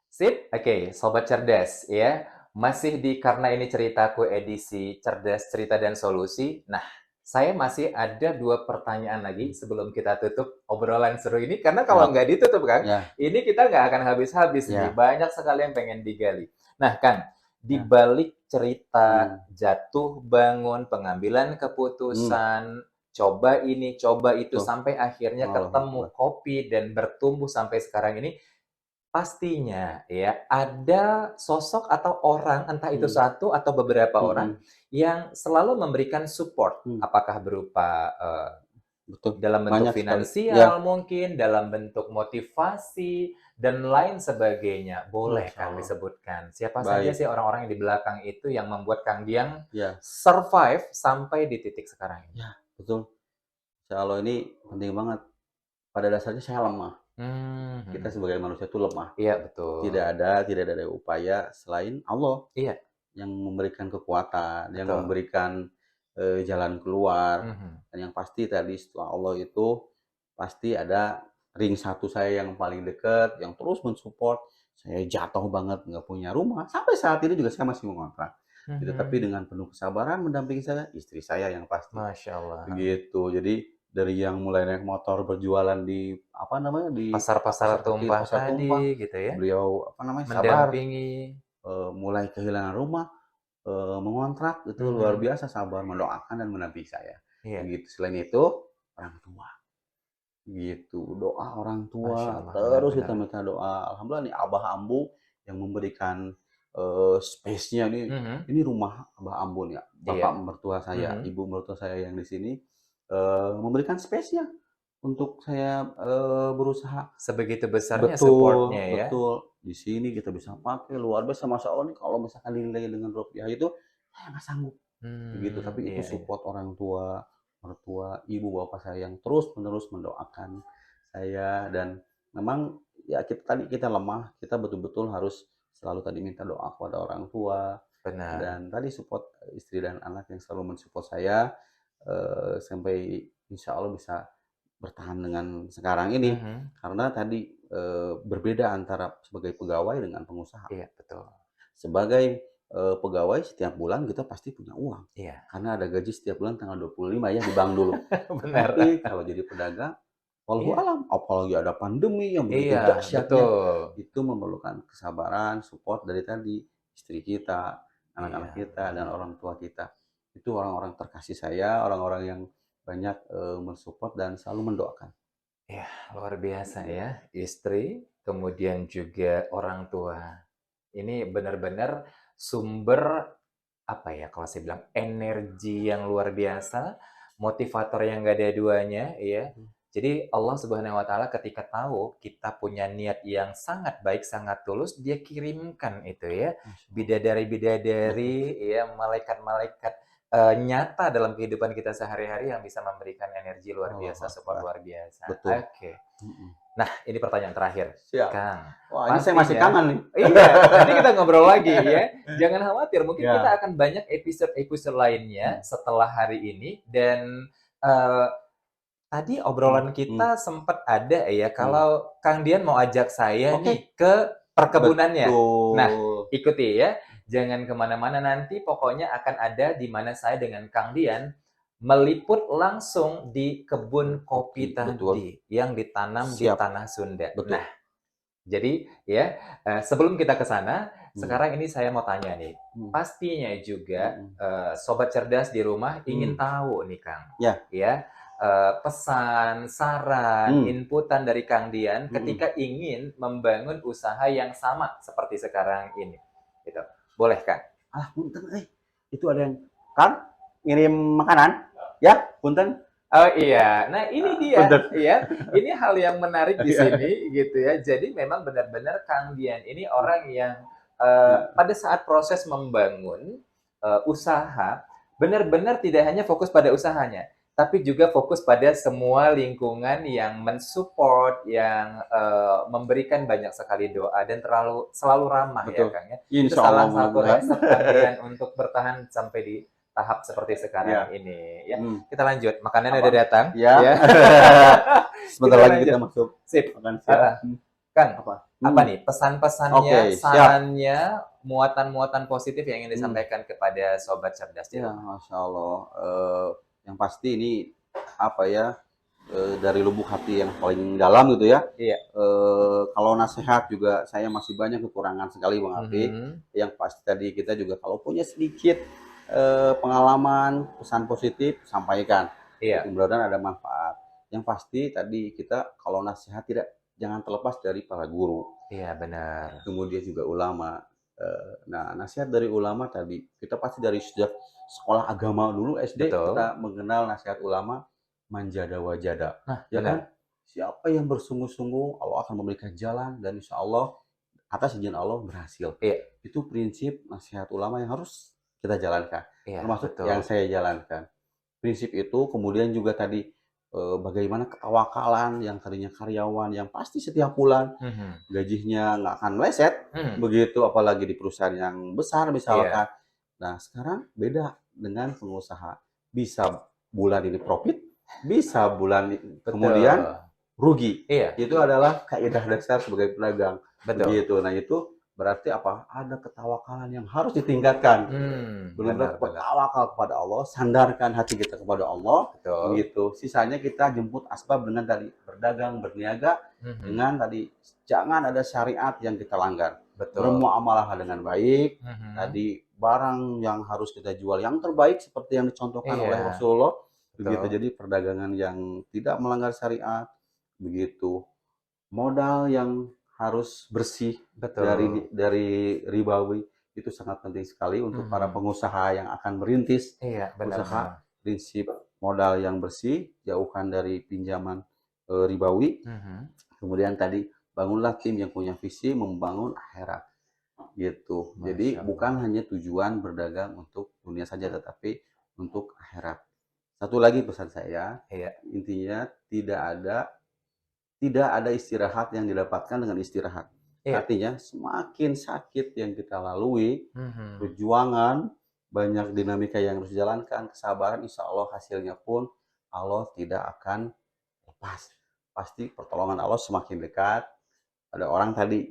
S1: Sip, oke, Sobat Cerdas ya. Masih di Karena Ini Ceritaku edisi Cerdas Cerita dan Solusi. Nah, saya masih ada 2 pertanyaan lagi sebelum kita tutup obrolan seru ini. Karena kalau
S2: Ya.
S1: nggak ditutup, Kang,
S2: Ya.
S1: ini kita nggak akan habis-habis
S2: Ya.
S1: nih. Banyak sekali yang pengen digali. Nah, Kang, di
S2: Ya.
S1: balik cerita jatuh bangun, pengambilan keputusan, coba ini, coba itu,
S2: Betul.
S1: sampai akhirnya
S2: Allah
S1: ketemu
S2: Akbar.
S1: kopi dan bertumbuh sampai sekarang ini, pastinya ya ada sosok atau orang, entah itu satu atau beberapa orang yang selalu memberikan support, apakah berupa
S2: Betul.
S1: dalam bentuk
S2: Banyak sekali.
S1: finansial mungkin, dalam bentuk motivasi, dan lain sebagainya. Boleh
S2: Masya
S1: Kang
S2: Allah.
S1: disebutkan? Siapa saja
S2: Baik.
S1: sih orang-orang yang di belakang itu yang membuat Kang Dian
S2: Ya.
S1: survive sampai di titik sekarang ini?
S2: Ya, betul. Insya Allah ini penting banget. Pada dasarnya saya lemah. Kita sebagai manusia itu lemah.
S1: Iya, betul.
S2: Tidak ada upaya selain Allah
S1: Iya.
S2: yang memberikan kekuatan, yang
S1: Betul.
S2: memberikan jalan keluar. Dan yang pasti tadi setelah Allah itu pasti ada ring satu saya yang paling dekat, yang terus mensupport. Saya jatuh banget, nggak punya rumah. Sampai saat ini juga saya masih mengontrak. Gitu. Tapi dengan penuh kesabaran mendampingi saya, istri saya yang pasti.
S1: Masya Allah.
S2: Begitu. Jadi dari yang mulai naik motor berjualan di apa namanya di
S1: Pasar-pasar
S2: kecil,
S1: tumpah
S2: pasar tumpah,
S1: tadi gitu ya.
S2: beliau apa namanya sabar,
S1: Mendampingi.
S2: mulai kehilangan rumah, mengontrak itu luar biasa sabar, mendoakan dan mendampingi saya.
S1: Iya.
S2: Begitu. Selain itu orang tua, gitu, doa orang tua
S1: Masya Allah,
S2: terus kita
S1: benar-benar.
S2: minta doa. Alhamdulillah nih Abah Ambu yang memberikan space-nya nih. Ini rumah Abah Ambu nih, bapak mertua saya, ibu mertua saya yang di sini memberikan space-nya untuk saya berusaha.
S1: Sebegitu besarnya
S2: Betul,
S1: supportnya ya.
S2: betul. Di sini kita bisa pakai luar biasa, Masya Allah nih kalau misalkan dinilai dengan rupiah itu saya nggak sanggup begitu. Tapi itu
S1: Iya.
S2: support orang tua, mertua, ibu bapak saya yang terus menerus mendoakan saya. Dan memang ya kita lemah, kita betul-betul harus selalu tadi minta doa kepada orang tua.
S1: Benar.
S2: Dan tadi support istri dan anak yang selalu mensupport saya sampai insya Allah bisa bertahan dengan sekarang ini. Karena tadi berbeda antara sebagai pegawai dengan pengusaha.
S1: Iya, betul.
S2: Sebagai pegawai setiap bulan kita pasti punya uang.
S1: Iya.
S2: Karena ada gaji setiap bulan tanggal 25 ya di bank dulu.
S1: Benar.
S2: Tapi kalau jadi pedagang, wallahu alam, apalagi ada pandemi yang begitu
S1: Iya,
S2: dahsyatnya,
S1: betul.
S2: itu memerlukan kesabaran, support dari tadi istri kita, anak-anak kita, dan orang tua kita. Itu orang-orang terkasih saya, orang-orang yang banyak mensupport dan selalu mendoakan.
S1: Ya, luar biasa ya. Istri, kemudian juga orang tua. Ini benar-benar sumber, apa ya, kalau saya bilang energi yang luar biasa, motivator yang nggak ada duanya, ya. Jadi Allah Subhanahu wa Ta'ala ketika tahu kita punya niat yang sangat baik, sangat tulus, Dia kirimkan itu ya, bidadari-bidadari, ya, malaikat-malaikat nyata dalam kehidupan kita sehari-hari yang bisa memberikan energi luar biasa, support luar biasa.
S2: Betul.
S1: Oke. Nah, ini pertanyaan terakhir,
S2: Siap.
S1: Kang.
S2: Wah, ini saya masih kangen nih.
S1: Iya, nanti kita ngobrol lagi ya. Jangan khawatir, mungkin kita akan banyak episode-episode lainnya setelah hari ini. Dan tadi obrolan kita sempat ada ya, kalau Kang Dian mau ajak saya nih ke perkebunannya.
S2: Betul.
S1: Nah, ikuti ya. Jangan kemana-mana, nanti pokoknya akan ada di mana saya dengan Kang Dian meliput langsung di kebun kopi tadi yang ditanam di Tanah Sunda.
S2: Betul.
S1: Nah, jadi ya sebelum kita ke sana, sekarang ini saya mau tanya nih, pastinya juga Sobat Cerdas di rumah ingin tahu nih Kang, ya pesan, saran,
S2: Hmm.
S1: inputan dari Kang Dian
S2: Hmm.
S1: ketika ingin membangun usaha yang sama seperti sekarang ini. Gitu. Boleh, Kang?
S2: Ah, punten, itu ada yang kan ngirim makanan, ya, punten.
S1: Oh iya, nah ini dia,
S2: Punten.
S1: ya. Ini hal yang menarik di
S2: Iya.
S1: sini, gitu ya. Jadi memang benar-benar Kang Dian ini orang yang
S2: Ya,
S1: pada saat proses membangun usaha, benar-benar tidak hanya fokus pada usahanya, tapi juga fokus pada semua lingkungan yang mensupport, yang memberikan banyak sekali doa dan selalu ramah ya
S2: betul.
S1: Kang ya. Itu
S2: Insya Allah
S1: salah satu
S2: mudah-mudahan.
S1: resep Kang Dian untuk bertahan sampai di tahap seperti sekarang
S2: Ya.
S1: ini ya.
S2: Hmm.
S1: Kita lanjut, makanannya
S2: Apa?
S1: udah datang
S2: Ya.
S1: ya.
S2: Sebentar
S1: Kita
S2: lagi
S1: lanjut.
S2: kita masuk
S1: Sip.
S2: makan siang.
S1: Kang,
S2: Apa?
S1: apa nih pesan-pesannya,
S2: Oke, siap.
S1: sarannya, muatan-muatan positif yang ingin disampaikan kepada sobat cerdas di
S2: Ya,
S1: rumah?
S2: Masya Allah. Yang pasti ini apa ya, dari lubuk hati yang paling dalam gitu ya.
S1: Iya.
S2: Kalau nasihat juga saya masih banyak kekurangan sekali Bang Alfi.
S1: Mhm.
S2: Yang pasti tadi kita juga kalau punya sedikit pengalaman, pesan positif sampaikan.
S1: Iya.
S2: Mudah-mudahan ada manfaat. Yang pasti tadi kita kalau nasihat jangan terlepas dari para guru.
S1: Iya, benar.
S2: Kemudian juga ulama. Nah, nasihat dari ulama tadi kita pasti dari sejak sekolah agama dulu SD
S1: Betul.
S2: kita mengenal nasihat ulama manjada wajada.
S1: Nah,
S2: Ya
S1: benar.
S2: kan? Siapa yang bersungguh-sungguh Allah akan memberikan jalan dan insya Allah atas izin Allah berhasil.
S1: Iya.
S2: Itu prinsip nasihat ulama yang harus kita jalankan.
S1: Iya,
S2: Termasuk
S1: betul.
S2: yang saya jalankan. Prinsip itu kemudian juga tadi bagaimana ketawakalan yang tadinya karyawan yang pasti setiap bulan
S1: Mhm.
S2: gajinya nggak akan meleset
S1: Mhm.
S2: begitu apalagi di perusahaan yang besar
S1: Iya.
S2: misalkan. Nah, sekarang beda dengan pengusaha. Bisa bulan ini profit, bisa bulan kemudian
S1: Betul.
S2: rugi.
S1: Iya,
S2: Itu adalah kaidah dasar sebagai pedagang.
S1: betul.
S2: Begitu. Nah, itu berarti apa? Ada ketawakalan yang harus ditingkatkan.
S1: Benar,
S2: Benar-benar
S1: benar.
S2: bertawakal kepada Allah, sandarkan hati kita kepada Allah.
S1: Betul.
S2: Begitu. Sisanya kita jemput asbab dengan tadi berdagang, berniaga
S1: Mhm.
S2: dengan tadi jangan ada syariat yang kita langgar.
S1: Betul.
S2: Bermuamalah dengan baik.
S1: Mhm.
S2: Tadi barang yang harus kita jual yang terbaik seperti yang dicontohkan oleh
S1: Iya,
S2: Rasulullah.
S1: betul.
S2: Begitu. Jadi perdagangan yang tidak melanggar syariat. Begitu. Modal yang harus bersih
S1: Betul.
S2: dari ribawi itu sangat penting sekali untuk para
S1: Mhm.
S2: pengusaha yang akan merintis
S1: Iya, benar,
S2: usaha.
S1: benar.
S2: Prinsip modal yang bersih, jauhkan dari pinjaman ribawi.
S1: Mhm.
S2: Kemudian tadi bangunlah tim yang punya visi membangun akhirat gitu. Jadi
S1: Masya
S2: bukan
S1: Allah.
S2: hanya tujuan berdagang untuk dunia saja tetapi untuk akhirat. Satu lagi pesan saya,
S1: Iya.
S2: intinya tidak ada istirahat yang didapatkan dengan istirahat.
S1: Iya.
S2: Artinya semakin sakit yang kita lalui,
S1: Mhm.
S2: perjuangan, banyak dinamika yang harus dijalankan, kesabaran, insya Allah hasilnya pun Allah tidak akan lepas. Pasti pertolongan Allah semakin dekat. Ada orang tadi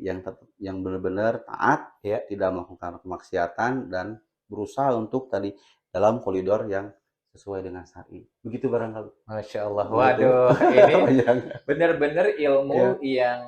S2: yang benar-benar taat,
S1: Iya.
S2: tidak melakukan kemaksiatan dan berusaha untuk tadi dalam koridor yang sesuai dengan syar'i. Begitu barangkali.
S1: Masya Allah.
S2: Begitu.
S1: Waduh, ini
S2: Yang
S1: benar-benar ilmu
S2: ya,
S1: yang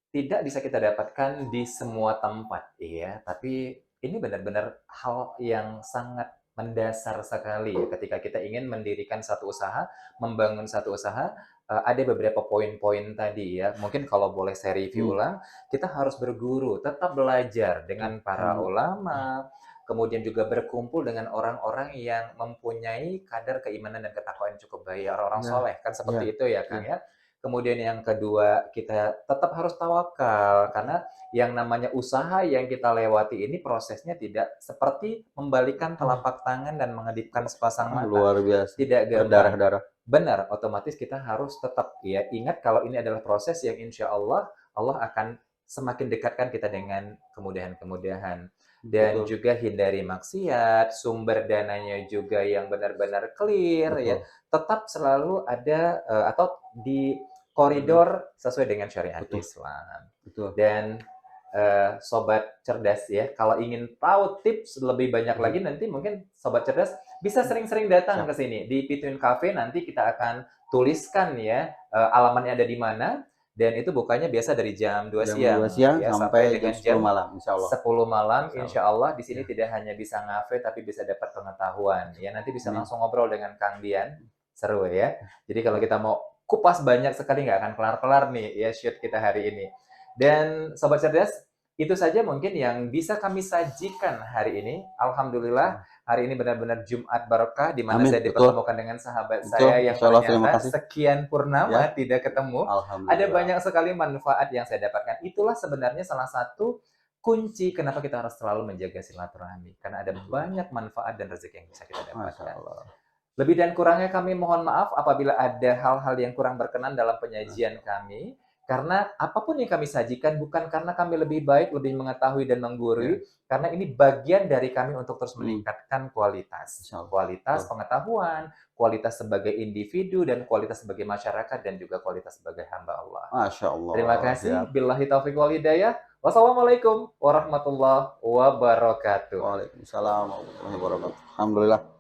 S1: tidak bisa kita dapatkan di semua tempat, ya. Tapi ini benar-benar hal yang sangat mendasar sekali ya ketika kita ingin mendirikan satu usaha, membangun satu usaha, ada beberapa poin-poin tadi ya. Mungkin kalau boleh saya review ulang, kita harus berguru, tetap belajar dengan para ulama, kemudian juga berkumpul dengan orang-orang yang mempunyai kadar keimanan dan ketakwaan yang cukup baik, orang-orang
S2: Nah,
S1: soleh, kan seperti
S2: ya,
S1: itu ya Kang ya. Kemudian yang kedua, kita tetap harus tawakal, karena yang namanya usaha yang kita lewati ini prosesnya tidak seperti membalikan telapak tangan dan mengedipkan sepasang mata.
S2: luar biasa.
S1: Tidak gampang.
S2: Berdarah-darah.
S1: Benar, otomatis kita harus tetap ya ingat kalau ini adalah proses yang insya Allah akan semakin dekatkan kita dengan kemudahan-kemudahan. Dan
S2: Betul.
S1: juga hindari maksiat, sumber dananya juga yang benar-benar clear ya.
S2: Betul.
S1: Tetap selalu ada atau di koridor sesuai dengan syariat
S2: Betul.
S1: Islam.
S2: Betul.
S1: Dan sobat cerdas ya, kalau ingin tahu tips lebih banyak lagi nanti mungkin sobat cerdas bisa sering-sering datang ke sini di Between Cafe. Nanti kita akan tuliskan ya alamannya ada di mana. Dan itu bukanya biasa dari jam 2 siang,
S2: 2 siang
S1: ya,
S2: sampai
S1: dengan
S2: jam 10 malam, insya Allah.
S1: 10 malam,
S2: Insya
S1: insya Allah di sini
S2: Ya.
S1: tidak hanya bisa ngafe tapi bisa dapat pengetahuan. Ya nanti bisa
S2: Amin.
S1: langsung ngobrol dengan Kang Dian Seru ya. Jadi kalau kita mau kupas banyak sekali nggak akan kelar-kelar nih ya shoot kita hari ini. Dan Sobat Cerdas, itu saja mungkin yang bisa kami sajikan hari ini. Alhamdulillah, hari ini benar-benar Jumat Barokah, di mana
S2: Amin,
S1: saya
S2: betul.
S1: dipertemukan dengan sahabat
S2: Betul,
S1: saya yang
S2: Insya Allah, terima
S1: ternyata
S2: kasih.
S1: sekian purnama
S2: Ya.
S1: tidak ketemu.
S2: Alhamdulillah.
S1: Ada banyak sekali manfaat yang saya dapatkan. Itulah sebenarnya salah satu kunci kenapa kita harus selalu menjaga silaturahmi. Karena ada banyak manfaat dan rezeki yang bisa kita
S2: Masya
S1: dapatkan.
S2: Allah.
S1: Lebih dan kurangnya kami mohon maaf apabila ada hal-hal yang kurang berkenan dalam penyajian kami. Karena apapun yang kami sajikan bukan karena kami lebih baik, lebih mengetahui dan menggurui. Karena ini bagian dari kami untuk terus meningkatkan kualitas.
S2: Insya Allah.
S1: Kualitas
S2: Betul.
S1: pengetahuan, kualitas sebagai individu, dan kualitas sebagai masyarakat, dan juga kualitas sebagai hamba Allah.
S2: Masya Allah.
S1: Terima kasih.
S2: Ya.
S1: Billahi taufiq wal hidayah. Wassalamualaikum warahmatullahi wabarakatuh.
S2: Waalaikumsalam warahmatullahi wabarakatuh. Alhamdulillah.